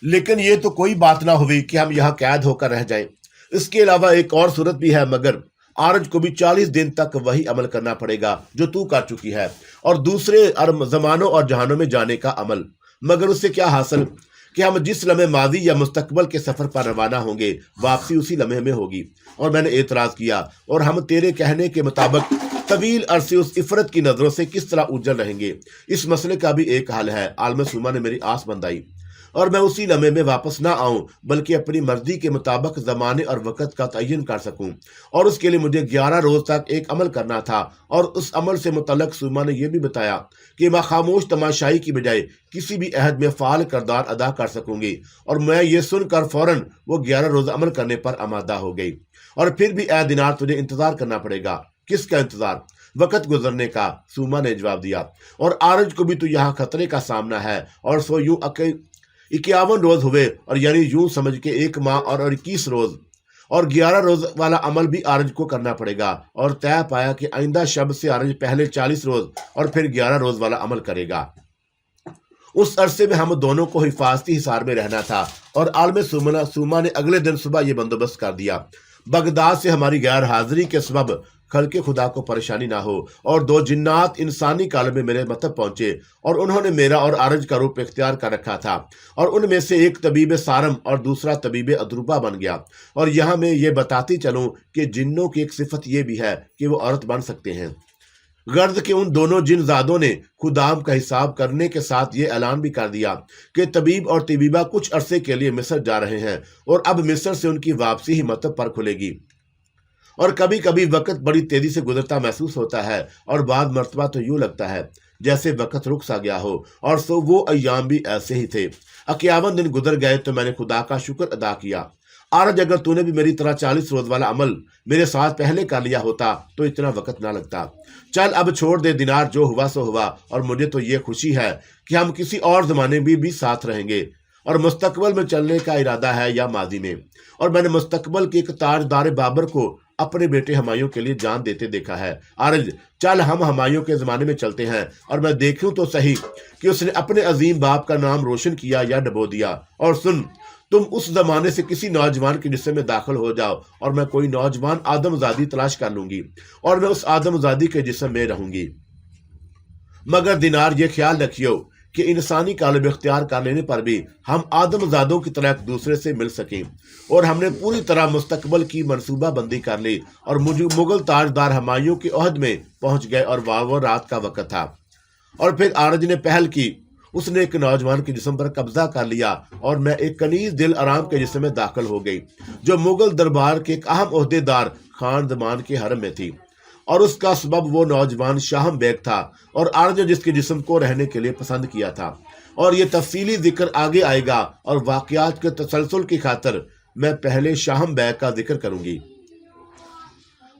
لیکن یہ تو کوئی بات نہ ہوئی کہ ہم یہاں قید ہو کر رہ جائیں۔ اس کے علاوہ ایک اور صورت بھی ہے، مگر عارج کو بھی 40 دن تک وہی عمل کرنا پڑے گا جو تو کر چکی ہے، اور دوسرے زمانوں اور جہانوں میں جانے کا عمل، مگر اس سے کیا حاصل کہ ہم جس لمحے ماضی یا مستقبل کے سفر پر روانہ ہوں گے واپسی اسی لمحے میں ہوگی۔ اور میں نے اعتراض کیا، اور ہم تیرے کہنے کے مطابق طویل عرصے اس عفرت کی نظروں سے کس طرح اوجھل رہیں گے؟ اس مسئلے کا بھی ایک حل ہے۔ عالم سوما نے میری آس بندائی، اور میں اسی لمحے میں واپس نہ آؤں بلکہ اپنی مرضی کے مطابق زمانے اور وقت کا تعین کر سکوں، اور اس کے لیے مجھے 11 روز تک ایک عمل کرنا تھا، اور اس عمل سے متعلق سوما نے یہ بھی بتایا کہ میں خاموش تماشائی کی بجائے کسی بھی عہد میں فعال کردار ادا کر سکوں گی، اور میں یہ سن کر فوراً وہ 11 روز عمل کرنے پر آمادہ ہو گئی۔ اور پھر بھی اے دینار تجھے انتظار کرنا پڑے گا۔ کس کا انتظار؟ وقت گزرنے کا، سوما نے جواب دیا، اور عارج کو بھی تو یہاں خطرے کا سامنا ہے، اور سو یوں 51 روز ہوئے، اور یعنی یوں سمجھ کے 1 ماہ اور 21 روز، اور 11 روز والا عمل بھی عارج کو کرنا پڑے گا، اور طے پایا کہ آئندہ شب سے عارج پہلے 40 روز اور پھر 11 روز والا عمل کرے گا۔ اس عرصے میں ہم دونوں کو حفاظتی حصار میں رہنا تھا، اور عالم سوما نے اگلے دن صبح یہ بندوبست کر دیا، بغداد سے ہماری غیر حاضری کے سبب خلق خدا کو پریشانی نہ ہو، اور 2 جنات انسانی کالم میں میرے مطلب پہنچے، اور انہوں نے میرا اور عارج کا روپ اختیار کر رکھا تھا، اور ان میں سے ایک طبیب سارم اور دوسرا طبیب ادروبا بن گیا۔ اور یہاں میں یہ بتاتی چلوں کہ جنوں کی ایک صفت یہ بھی ہے کہ وہ عورت بن سکتے ہیں، غرض کہ ان دونوں جن زادوں نے خدام کا حساب کرنے کے ساتھ یہ اعلان بھی کر دیا کہ طبیب اور طبیبہ کچھ عرصے کے لیے مصر جا رہے ہیں، اور اب مصر سے ان کی واپسی ہی مطلب پر کھلے گی، اور کبھی کبھی وقت بڑی تیزی سے گزرتا محسوس ہوتا ہے، اور بعض مرتبہ تو یوں لگتا ہے جیسے وقت رک سا گیا ہو، اور سو وہ ایام بھی ایسے ہی تھے۔ 51 دن گزر گئے تو میں نے خدا کا شکر ادا کیا۔ عارج اگر تو نے بھی میری طرح 40 روز والا عمل میرے ساتھ پہلے کر لیا ہوتا تو اتنا وقت نہ لگتا۔ چل اب چھوڑ دے دینار، جو ہوا سو ہوا، اور مجھے تو یہ خوشی ہے کہ ہم کسی اور زمانے میں بھی ساتھ رہیں گے، اور مستقبل میں چلنے کا ارادہ ہے یا ماضی میں۔ اور میں نے مستقبل کے ایک تاجدار بابر کو اپنے بیٹے ہمایوں کے لیے جان دیتے دیکھا ہے۔ عارج چل ہم ہمایوں کے زمانے میں چلتے ہیں، اور میں دیکھوں تو صحیح کہ اس نے اپنے عظیم باپ کا نام روشن کیا یا ڈبو دیا۔ اور سن، تم اس زمانے سے کسی نوجوان کے جسم میں داخل ہو جاؤ، اور میں کوئی نوجوان آدم زادی تلاش کر لوں گی، اور میں اس آدم زادی کے جسم میں رہوں گی۔ مگر دینار یہ خیال رکھیو کہ انسانی کالب اختیار کر لینے پر بھی ہم آدمزادوں کی طرح ایک دوسرے سے مل سکیں، اور ہم نے پوری طرح مستقبل کی منصوبہ بندی کر لی اور مغل تاجدار ہمایوں کے عہد میں پہنچ گئے، اور وہ رات کا وقت تھا۔ اور پھر آرج نے پہل کی، اس نے ایک نوجوان کے جسم پر قبضہ کر لیا اور میں ایک کنیز دل آرام کے جسم میں داخل ہو گئی، جو مغل دربار کے ایک اہم عہدے دار خان زمان کے حرم میں تھی، اور اس کا سبب وہ نوجوان شاہم بیگ تھا، اور آرج جس کے جسم کو رہنے کے لیے پسند کیا تھا۔ اور یہ تفصیلی ذکر آگے آئے گا، اور واقعات کے تسلسل کی خاطر میں پہلے شاہم بیگ کا ذکر کروں گی۔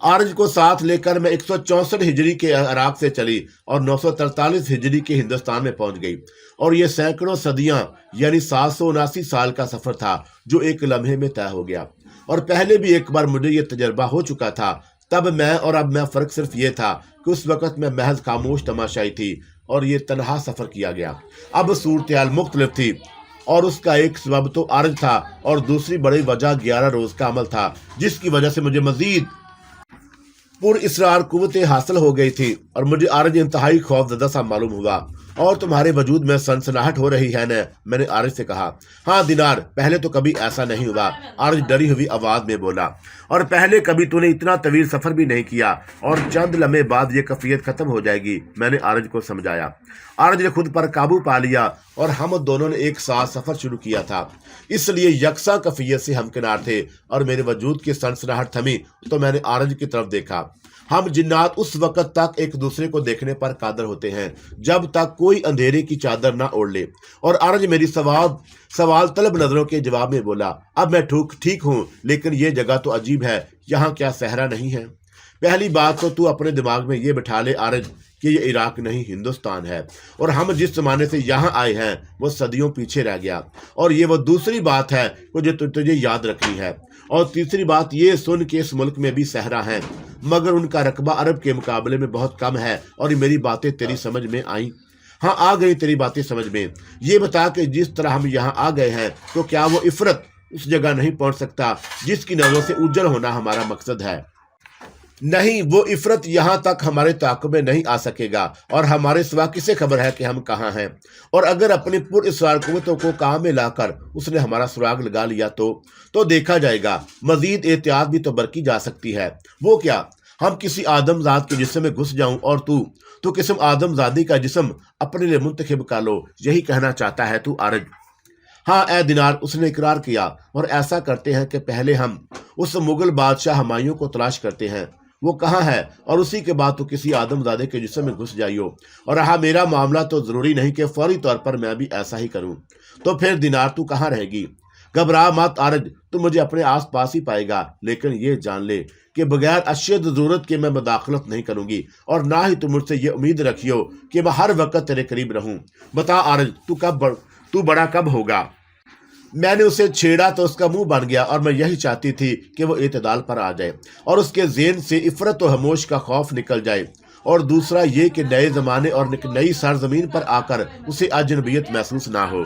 آرج کو ساتھ لے کر میں 164 ہجری کے عراق سے چلی اور 943 ہجری کے ہندوستان میں پہنچ گئی، اور یہ سینکڑوں صدیاں یعنی 779 سال کا سفر تھا جو ایک لمحے میں طے ہو گیا۔ اور پہلے بھی ایک بار مجھے یہ تجربہ ہو چکا تھا، تب میں اور اب میں فرق صرف یہ تھا کہ اس وقت میں محض خاموش تماشائی تھی اور یہ تنہا سفر کیا گیا۔ اب صورتحال مختلف تھی، اور اس کا ایک سبب تو آرج تھا اور دوسری بڑی وجہ 11 روز کا عمل تھا، جس کی وجہ سے مجھے مزید پر اسرار قوتیں حاصل ہو گئی تھی، اور مجھے آرج انتہائی خوف زدہ سا معلوم ہوا۔ اور تمہارے وجود میں سنسناہٹ ہو رہی ہے نا؟ میں نے آرج سے کہا۔ ہاں دینار، پہلے تو کبھی ایسا نہیں ہوا، آرج ڈری ہوئی آواز میں بولا، اور پہلے کبھی تو نے اتنا طویل سفر بھی نہیں کیا، اور چند لمحے بعد یہ کیفیت ختم ہو جائے گی، میں نے آرج کو سمجھایا۔ آرج نے خود پر قابو پا لیا، اور ہم دونوں نے ایک ساتھ سفر شروع کیا تھا، اس لیے یکساں کیفیت سے ہمکنار تھے، اور میرے وجود کی سنسناہٹ تھمی تو میں نے آرج کی طرف دیکھا۔ ہم جنات اس وقت تک ایک دوسرے کو دیکھنے پر قادر ہوتے ہیں جب تک کوئی اندھیرے کی چادر نہ اوڑھ لے، اور آرج میری سوال طلب نظروں کے جواب میں بولا، اب میں ٹھیک ہوں، لیکن یہ جگہ تو عجیب ہے، یہاں کیا صحرا نہیں ہے؟ پہلی بات تو اپنے دماغ میں یہ بٹھا لے آرج کہ یہ عراق نہیں ہندوستان ہے، اور ہم جس زمانے سے یہاں آئے ہیں وہ صدیوں پیچھے رہ گیا، اور یہ وہ دوسری بات ہے جو تجھے یاد رکھنی ہے۔ اور تیسری بات یہ سن کہ اس ملک میں بھی صحرا ہیں، مگر ان کا رقبہ عرب کے مقابلے میں بہت کم ہے، اور یہ میری باتیں تیری سمجھ میں آئیں؟ ہاں آ گئی تیری باتیں سمجھ میں۔ یہ بتا کہ جس طرح ہم یہاں آ گئے ہیں تو کیا وہ عفرت اس جگہ نہیں پہنچ سکتا جس کی نظروں سے اجل ہونا ہمارا مقصد ہے؟ نہیں، وہ عفرت یہاں تک ہمارے تعاقب میں نہیں آ سکے گا، اور ہمارے سوا کسے خبر ہے کہ ہم کہاں ہیں؟ اور اگر اپنی پر اسرار قوتوں کو کام میں لا کر اس نے ہمارا سراغ لگا لیا تو دیکھا جائے گا۔ مزید احتیاط بھی تو برتی جا سکتی ہے۔ وہ کیا؟ ہم کسی آدم ذات کے جسم میں گھس جاؤں اور تو قسم آدم زادی کا جسم اپنے لیے منتخب کر لو، یہی کہنا چاہتا ہے تو آرج؟ ہاں اے دینار، اس نے اقرار کیا، اور ایسا کرتے ہیں کہ پہلے ہم اس مغل بادشاہ ہمایوں کو تلاش کرتے ہیں، وہ کہاں ہے، اور اسی کے بعد تو کسی آدم زادے کے جسم میں گھس جائیو۔ اور رہا میرا معاملہ تو ضروری نہیں کہ فوری طور پر میں بھی ایسا ہی کروں۔ تو پھر دینار تو کہاں رہے گی؟ گھبرا مت آرج، تو مجھے اپنے آس پاس ہی پائے گا، لیکن یہ جان لے کہ بغیر اشد ضرورت کے میں مداخلت نہیں کروں گی، اور نہ ہی تم مجھ سے یہ امید رکھیو کہ میں ہر وقت تیرے قریب رہوں۔ بتا آرج، تو بڑا کب ہوگا؟ میں نے اسے چھیڑا تو اس کا منہ بن گیا، اور میں یہی چاہتی تھی کہ وہ اعتدال پر آ جائے اور اس کے ذہن سے عفرت و خاموش کا خوف نکل جائے، اور دوسرا یہ کہ نئے زمانے اور نئی سرزمین پر آ کر اسے اجنبیت محسوس نہ ہو۔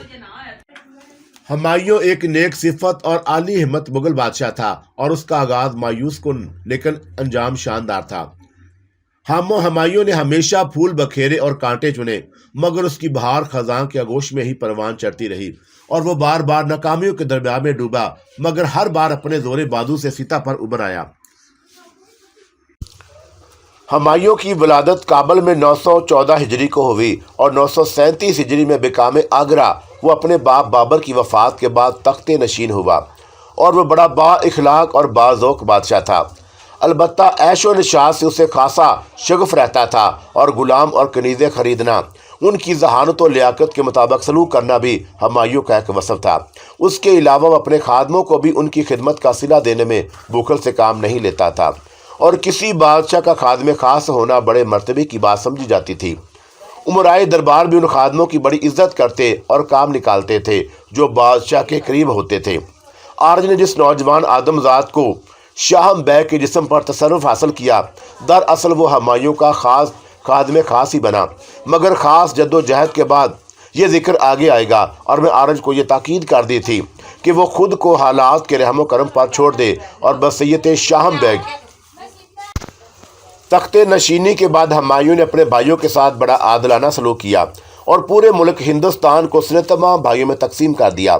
ہمایوں ایک نیک صفت اور عالی ہمت مغل بادشاہ تھا، اور اس کا آغاز مایوس کن لیکن انجام شاندار تھا۔ ہمایوں نے ہمیشہ پھول بکھیرے اور کانٹے چنے، مگر اس کی بہار خزاں کے آغوش میں ہی پروان چڑھتی رہی، اور وہ بار بار ناکامیوں کے دریا میں ڈوبا، مگر ہر بار اپنے زور بازو سے سطح پر ابھر آیا۔ ہمایوں کی ولادت کابل میں 914 ہجری کو ہوئی، اور 937 ہجری میں بکام آگرہ وہ اپنے باپ بابر کی وفات کے بعد تخت نشین ہوا، اور وہ بڑا با اخلاق اور باذوق بادشاہ تھا۔ البتہ عیش و نشاط سے اسے خاصا شغف رہتا تھا، اور غلام اور کنیزیں خریدنا، ان کی ذہانت و لیاقت کے مطابق سلوک کرنا بھی ہمایوں کا ایک وصف تھا۔ اس کے علاوہ وہ اپنے خادموں کو بھی ان کی خدمت کا صلہ دینے میں بخل سے کام نہیں لیتا تھا، اور کسی بادشاہ کا خادم خاص ہونا بڑے مرتبے کی بات سمجھی جاتی تھی۔ امرائے دربار بھی ان خادموں کی بڑی عزت کرتے اور کام نکالتے تھے جو بادشاہ کے قریب ہوتے تھے۔ آرج نے جس نوجوان آدم ذات کو شاہم بیگ کے جسم پر تصرف حاصل کیا، دراصل وہ ہمایوں کا خاص خادم خاص ہی بنا، مگر خاص جد و جہد کے بعد یہ ذکر آگے آئے گا، اور میں آرج کو یہ تاکید کر دی تھی کہ وہ خود کو حالات کے رحم و کرم پر چھوڑ دے، اور بصیت شاہم بیگ تخت نشینی کے بعد ہمایوں نے اپنے بھائیوں کے ساتھ بڑا عادلانہ سلوک کیا، اور پورے ملک ہندوستان کو اس نے تمام بھائیوں میں تقسیم کر دیا۔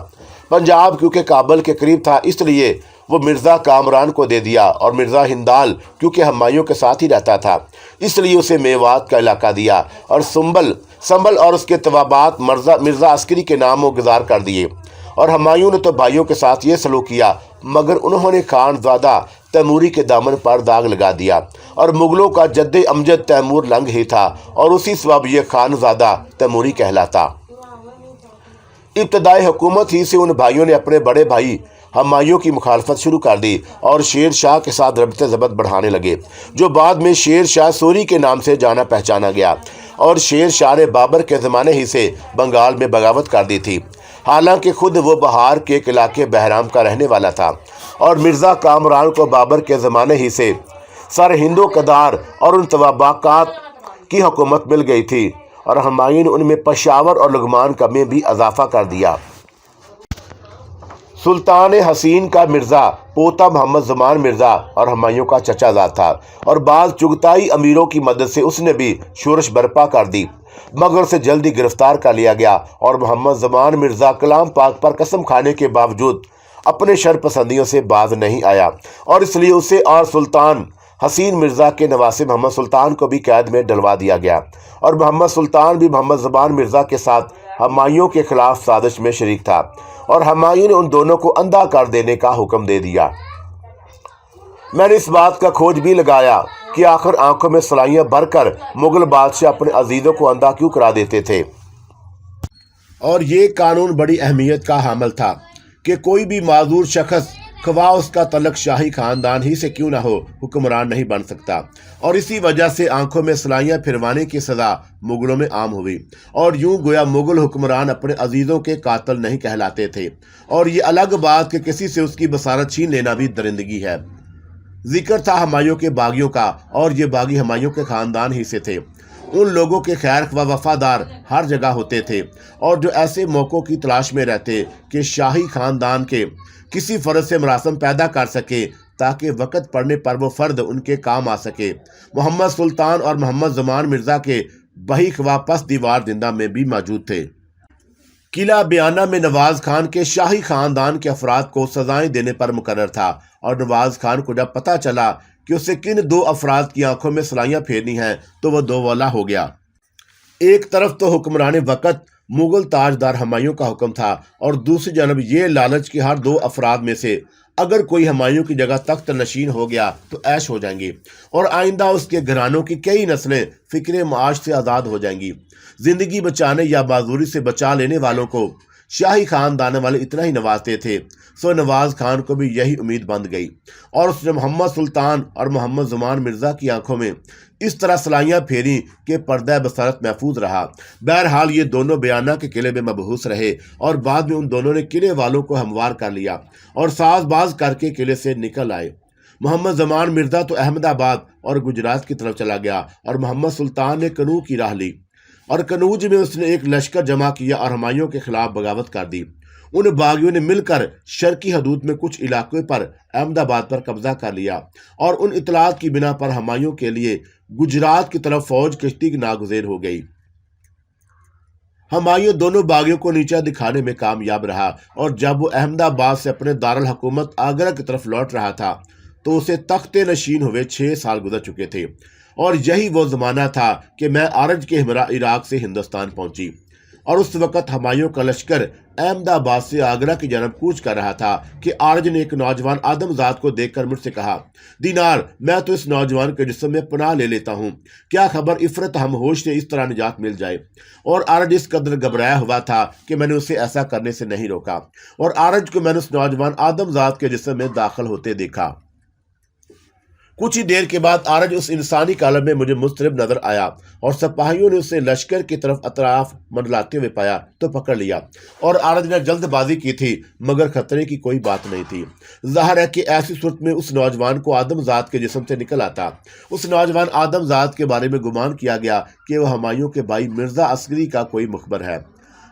پنجاب کیونکہ کابل کے قریب تھا اس لیے وہ مرزا کامران کو دے دیا، اور مرزا ہندال کیونکہ ہمایوں کے ساتھ ہی رہتا تھا اس لیے اسے میوات کا علاقہ دیا، اور سنبل اور اس کے توابات مرزا عسکری کے نام و گزار کر دیے۔ اور ہمایوں نے تو بھائیوں کے ساتھ یہ سلوک کیا، مگر انہوں نے خان زادہ تیموری کے دامن پر داغ لگا دیا، اور مغلوں کا جد امجد تیمور لنگ ہی تھا، اور اسی سبب یہ خان زادہ تیموری کہلاتا۔ ابتدائی حکومت ہی سے ان بھائیوں نے اپنے بڑے بھائی ہمایوں کی مخالفت شروع کر دی اور شیر شاہ کے ساتھ ربط ضبط بڑھانے لگے، جو بعد میں شیر شاہ سوری کے نام سے جانا پہچانا گیا۔ اور شیر شاہ نے بابر کے زمانے ہی سے بنگال میں بغاوت کر دی تھی، حالانکہ خود وہ بہار کے ایک علاقے بہرام کا رہنے والا تھا، اور مرزا کامران کو بابر کے زمانے ہی سے سر ہندو کدار اور ان توابقات کی حکومت مل گئی تھی، اور ہمایوں نے ان میں پشاور اور لغمان کا میں بھی اضافہ کر دیا۔ سلطان حسین کا مرزا پوتا محمد زمان مرزا اور ہمایوں کا چچا زاد تھا، اور بعض چغتائی امیروں کی مدد سے اس نے بھی شورش برپا کر دی، مگر اسے جلدی گرفتار کر لیا گیا، اور محمد زمان مرزا کلام پاک پر قسم کھانے کے باوجود اپنے شر پسندیوں سے باز نہیں آیا، اور اس لیے اسے اور سلطان حسین مرزا کے نواسے محمد سلطان کو بھی قید میں ڈلوا دیا گیا، اور محمد سلطان بھی محمد زمان مرزا کے ساتھ ہمایوں کے خلاف سازش میں شریک تھا، اور ہمایوں نے ان دونوں کو اندھا کر دینے کا حکم دے دیا۔ میں نے اس بات کا کھوج بھی لگایا کہ آخر آنکھوں میں سلائیاں بھر کر مغل بادشاہ اپنے عزیزوں کو اندھا کیوں کرا دیتے تھے۔ اور یہ قانون بڑی اہمیت کا حامل تھا کہ کوئی بھی معذور شخص خواہ اس کا تعلق شاہی خاندان ہی سے کیوں نہ ہو حکمران نہیں بن سکتا، اور اسی وجہ سے آنکھوں میں سلائیاں پھروانے کی سزا مغلوں میں عام ہوئی، اور یوں گویا مغل حکمران اپنے عزیزوں کے قاتل نہیں کہلاتے تھے، اور یہ الگ بات کہ کسی سے اس کی بصارت چھین لینا بھی درندگی ہے۔ ذکر تھا ہمایوں کے باغیوں کا، اور یہ باغی ہمایوں کے خاندان ہی سے تھے۔ ان لوگوں کے خیر و وفادار ہر جگہ ہوتے تھے، اور جو ایسے موقعوں کی تلاش میں رہتے کہ شاہی خاندان کے کسی فرد سے مراسم پیدا کر سکے تاکہ وقت پڑنے پر وہ فرد ان کے کام آ سکے۔ محمد سلطان اور محمد زمان مرزا کے بہی خواہ پس دیوار زندہ میں بھی موجود تھے۔ قلعہ بیانہ میں نواز خان کے شاہی خاندان کے افراد کو سزائیں دینے پر مقرر تھا، اور نواز خان کو جب پتہ چلا کہ اسے کن دو افراد کی آنکھوں میں سلائیاں پھیرنی ہیں تو وہ دوولا ہو گیا۔ ایک طرف تو حکمران وقت مغل تاجدار ہمایوں کا حکم تھا، اور دوسری جانب یہ لالچ کہ ہر دو افراد میں سے اگر کوئی ہمایوں کی جگہ تخت نشین ہو گیا تو عیش ہو جائیں گی، اور آئندہ اس کے گھرانوں کی کئی نسلیں فکر معاش سے آزاد ہو جائیں گی۔ زندگی بچانے یا معذوری سے بچا لینے والوں کو شاہی خاندان والے اتنا ہی نوازتے تھے، سو نواز خان کو بھی یہی امید بند گئی، اور اس نے محمد سلطان اور محمد زمان مرزا کی آنکھوں میں اس طرح سلائیاں پھیری کہ پردہ بصارت محفوظ رہا۔ بہرحال یہ دونوں بیانہ کے قلعے میں مبہوس رہے، اور بعد میں ان دونوں نے قلعے والوں کو ہموار کر لیا اور ساز باز کر کے قلعے سے نکل آئے۔ محمد زمان مرزا تو احمد آباد اور گجرات کی طرف چلا گیا، اور محمد سلطان نے کنوج کی راہ لی، اور کنوج میں اس نے ایک لشکر جمع کیا اور ہمایوں کے خلاف بغاوت کر دی۔ ان باغیوں نے مل کر شرقی حدود میں کچھ علاقوں پر احمد آباد پر قبضہ کر لیا، اور ان اطلاعات کی بنا پر ہمایوں کے لیے گجرات کی طرف فوج کشتی ناگزیر ہو گئی۔ ہمایوں دونوں باغیوں کو نیچا دکھانے میں کامیاب رہا، اور جب وہ احمد آباد سے اپنے دارالحکومت آگرہ کی طرف لوٹ رہا تھا تو اسے تخت نشین ہوئے 6 سال گزر چکے تھے، اور یہی وہ زمانہ تھا کہ میں آرج کے ہمراہ عراق سے ہندوستان پہنچی، اور اس وقت ہمایوں کا لشکر احمد آباد سے آگرہ کی جانب کوچ کر رہا تھا کہ آرج نے ایک نوجوان آدم زاد کو دیکھ کر مجھ سے کہا، دینار، میں تو اس نوجوان کے جسم میں پناہ لے لیتا ہوں، کیا خبر عفرت ہم ہوش سے اس طرح نجات مل جائے۔ اور آرج اس قدر گھبرایا ہوا تھا کہ میں نے اسے ایسا کرنے سے نہیں روکا، اور آرج کو میں نے اس نوجوان آدم زاد کے جسم میں داخل ہوتے دیکھا۔ کچھ ہی دیر کے بعد آرج اس انسانی کالم میں مجھے مضطرب نظر آیا، اور سپاہیوں نے اسے لشکر کی طرف اطراف منڈلاتے ہوئے پایا تو پکڑ لیا، اور آرج نے جلد بازی کی تھی مگر خطرے کی کوئی بات نہیں تھی۔ ظاہر ہے کہ ایسی صورت میں اس نوجوان کو آدم زاد کے جسم سے نکل آتا۔ اس نوجوان آدم زاد کے بارے میں گمان کیا گیا کہ وہ ہمایوں کے بھائی مرزا عسکری کا کوئی مخبر ہے،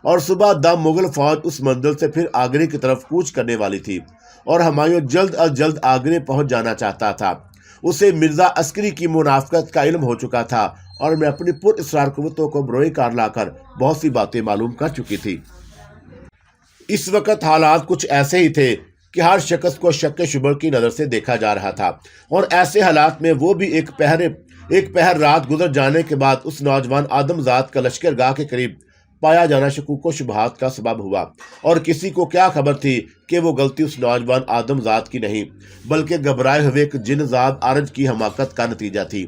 اور صبح دم مغل فوج اس منزل سے پھر آگرے کی طرف کوچ کرنے والی تھی، اور ہمایوں جلد از جلد آگرے پہنچ جانا چاہتا تھا۔ اسے مرزا عسکری کی منافقت کا علم ہو چکا تھا اور میں اپنی پر اصرار قوتوں کو بروئے کار لا کر بہت سی باتیں معلوم کر چکی تھی۔ اس وقت حالات کچھ ایسے ہی تھے کہ ہر شخص کو شک شبہ کی نظر سے دیکھا جا رہا تھا، اور ایسے حالات میں وہ بھی ایک پہر رات گزر جانے کے بعد اس نوجوان آدم ذات کا لشکر گاہ کے قریب پایا جانا شکوک و شبہات کا سبب ہوا، اور کسی کو کیا خبر تھی کہ وہ غلطی اس نوجوان آدم ذات کی نہیں بلکہ گھبرائے ہوئے ایک جن زاد آرج کی حماقت کا نتیجہ تھی۔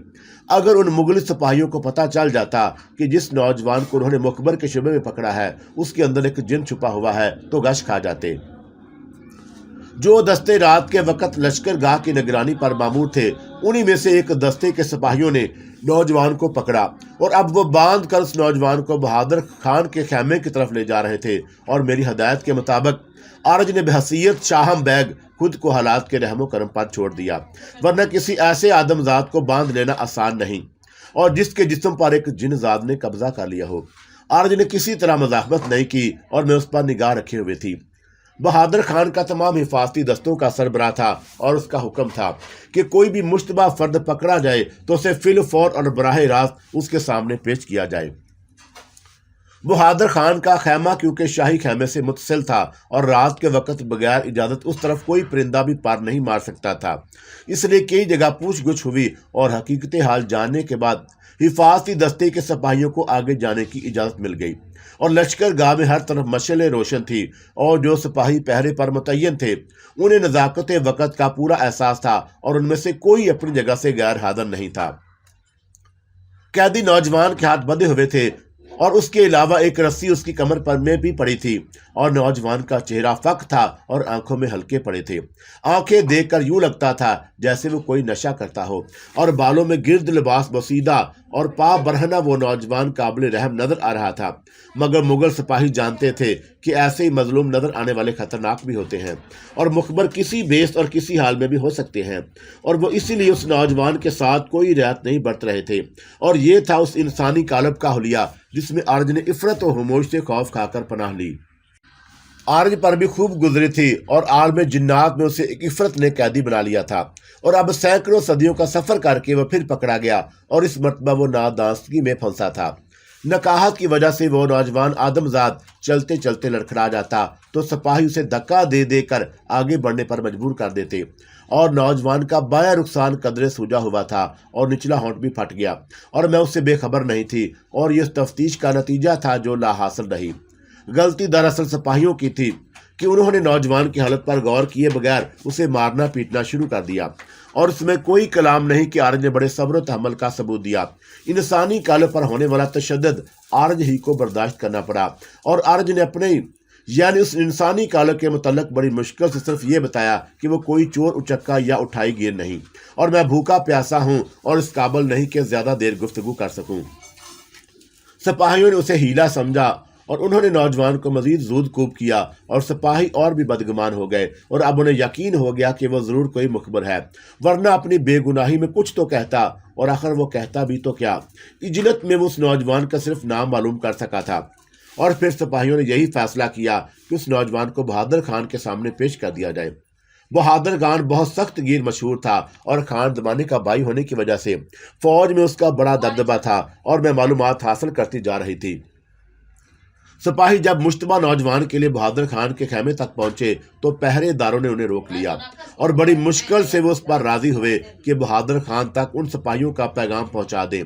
اگر ان مغل سپاہیوں کو پتہ چل جاتا کہ جس نوجوان کو انہوں نے مخبر کے شبے میں پکڑا ہے اس کے اندر ایک جن چھپا ہوا ہے تو غش کھا جاتے۔ جو دستے رات کے وقت لشکر گاہ کی نگرانی پر مامور تھے، انہی میں سے ایک دستے کے سپاہیوں نے نوجوان کو پکڑا، اور اب وہ باندھ کر اس نوجوان کو بہادر خان کے خیمے کی طرف لے جا رہے تھے، اور میری ہدایت کے مطابق آرج نے بحیثیت شاہم بیگ خود کو حالات کے رحم و کرم پر چھوڑ دیا، ورنہ کسی ایسے آدم ذات کو باندھ لینا آسان نہیں اور جس کے جسم پر ایک جن زاد نے قبضہ کر لیا ہو۔ آرج نے کسی طرح مزاحمت نہیں کی اور میں اس پر نگاہ رکھے ہوئے تھی۔ بہادر خان کا تمام حفاظتی دستوں کا سربراہ تھا، اور اس کا حکم تھا کہ کوئی بھی مشتبہ فرد پکڑا جائے تو اسے فی الفور اور براہ راست اس کے سامنے پیش کیا جائے۔ بہادر خان کا خیمہ کیونکہ شاہی خیمے سے متصل تھا اور رات کے وقت بغیر اجازت اس طرف کوئی پرندہ بھی پر نہیں مار سکتا تھا، اس لیے کئی جگہ پوچھ گچھ ہوئی اور حقیقت حال جاننے کے بعد حفاظتی دستے کے سپاہیوں کو آگے جانے کی اجازت مل گئی، اور لشکر گاہ میں ہر طرف مشعلیں روشن تھی، اور جو سپاہی پہرے پر متعین تھے انہیں نزاکت وقت کا پورا احساس تھا، اور ان میں سے کوئی اپنی جگہ سے غیر حاضر نہیں تھا۔ قیدی نوجوان کے ہاتھ بندھے ہوئے تھے، اور اس کے علاوہ ایک رسی اس کی کمر پر میں بھی پڑی تھی، اور نوجوان کا چہرہ فک تھا اور آنکھوں میں ہلکے پڑے تھے۔ آنکھیں دیکھ کر یوں لگتا تھا جیسے وہ کوئی نشہ کرتا ہو، اور بالوں میں گرد لباس بسیدہ اور پا برہنہ وہ نوجوان قابل رحم نظر آ رہا تھا، مگر مغل سپاہی جانتے تھے کہ ایسے ہی مظلوم نظر آنے والے خطرناک بھی ہوتے ہیں، اور مخبر کسی بیس اور کسی حال میں بھی ہو سکتے ہیں، اور وہ اسی لیے اس نوجوان کے ساتھ کوئی رعایت نہیں برت رہے تھے، اور یہ تھا اس انسانی قالب کا حلیہ جس میں آرج نے عفرت و خاموش سے خوف کھا کر پناہ لی۔ آرج پر بھی خوب گزری تھی، اور عالم جنات میں اسے ایک عفرت نے قیدی بنا لیا تھا، اور اب سینکڑوں صدیوں کا سفر کر کے وہ پھر پکڑا گیا، اور اس مرتبہ وہ نادانستگی میں پھنسا تھا۔ نکاحت کی وجہ سے وہ نوجوان آدم ذات چلتے چلتے لڑکھڑا جاتا تو سپاہی اسے دھکا دے دے کر آگے بڑھنے پر مجبور کر دیتے، اور نوجوان کا بایاں رخسان قدرے سوجا ہوا تھا اور نچلا ہونٹ بھی پھٹ گیا، اور میں اس سے بے خبر نہیں تھی، اور یہ تفتیش کا نتیجہ تھا جو لا حاصل رہی۔ غلطی دراصل سپاہیوں کی تھی کہ انہوں نے نوجوان کی حالت پر غور کیے بغیر اسے مارنا پیٹنا شروع کر دیا، اور اس میں کوئی کلام نہیں کہ آرج نے بڑے صبر و تحمل کا ثبوت دیا۔ انسانی قالب پر ہونے والا تشدد آرج ہی کو برداشت کرنا پڑا، اور آرج نے اپنے یعنی اس انسانی قالب کے متعلق بڑی مشکل سے صرف یہ بتایا کہ وہ کوئی چور اچکا یا اٹھائی گیر نہیں، اور میں بھوکا پیاسا ہوں اور اس قابل نہیں کہ زیادہ دیر گفتگو کر سکوں۔ سپاہیوں نے اسے ہیلا سمجھا، اور انہوں نے نوجوان کو مزید زود کوب کیا، اور سپاہی اور بھی بدگمان ہو گئے، اور اب انہیں یقین ہو گیا کہ وہ ضرور کوئی مخبر ہے، ورنہ اپنی بے گناہی میں کچھ تو کہتا، اور آخر وہ کہتا بھی تو کیا۔ اجلت میں وہ اس نوجوان کا صرف نام معلوم کر سکا تھا، اور پھر سپاہیوں نے یہی فیصلہ کیا کہ اس نوجوان کو بہادر خان کے سامنے پیش کر دیا جائے۔ بہادر خان بہت سخت گیر مشہور تھا، اور خان زمانے کا بھائی ہونے کی وجہ سے فوج میں اس کا بڑا دبدبہ تھا، اور میں معلومات حاصل کرتی جا رہی تھی۔ سپاہی جب مشتبہ نوجوان کے لیے بہادر خان کے خیمے تک پہنچے تو پہرے داروں نے انہیں روک لیا، اور بڑی مشکل سے وہ اس پر راضی ہوئے کہ بہادر خان تک ان سپاہیوں کا پیغام پہنچا دیں،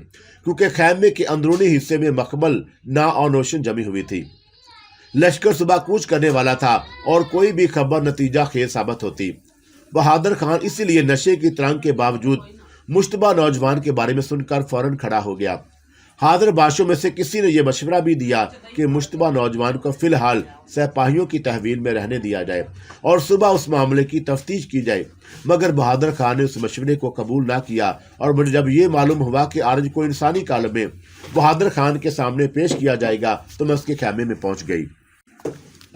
کیونکہ خیمے کے اندرونی حصے میں مخمل نا اور نوشن جمی ہوئی تھی۔ لشکر صبح کوچ کرنے والا تھا، اور کوئی بھی خبر نتیجہ خیز ثابت ہوتی۔ بہادر خان اسی لیے نشے کی ترنگ کے باوجود مشتبہ نوجوان کے بارے میں سن کر فوراً کھڑا ہو گیا۔ حاضر باشوں میں سے کسی نے یہ مشورہ بھی دیا کہ مشتبہ نوجوان کو فی الحال سپاہیوں کی تحویل میں رہنے دیا جائے، اور صبح اس معاملے کی تفتیش کی جائے، مگر بہادر خان نے اس مشورے کو قبول نہ کیا، اور مجھے جب یہ معلوم ہوا کہ آرج کو انسانی قالب میں بہادر خان کے سامنے پیش کیا جائے گا تو میں اس کے خیمے میں پہنچ گئی۔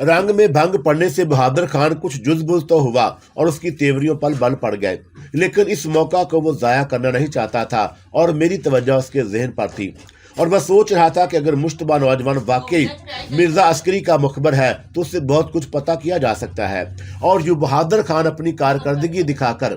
رنگ میں بھنگ پڑنے سے بہادر خان کچھ جزبز تو ہوا، اور اس کی تیوریوں پر بل پڑ گئے، لیکن اس موقع کو وہ ضائع کرنا نہیں چاہتا تھا، اور میری توجہ اس کے ذہن پر تھی، اور میں سوچ رہا تھا کہ اگر مشتبہ نوجوان واقعی مرزا عسکری کا مخبر ہے تو اس سے بہت کچھ پتہ کیا جا سکتا ہے، اور یوں بہادر خان اپنی کارکردگی دکھا کر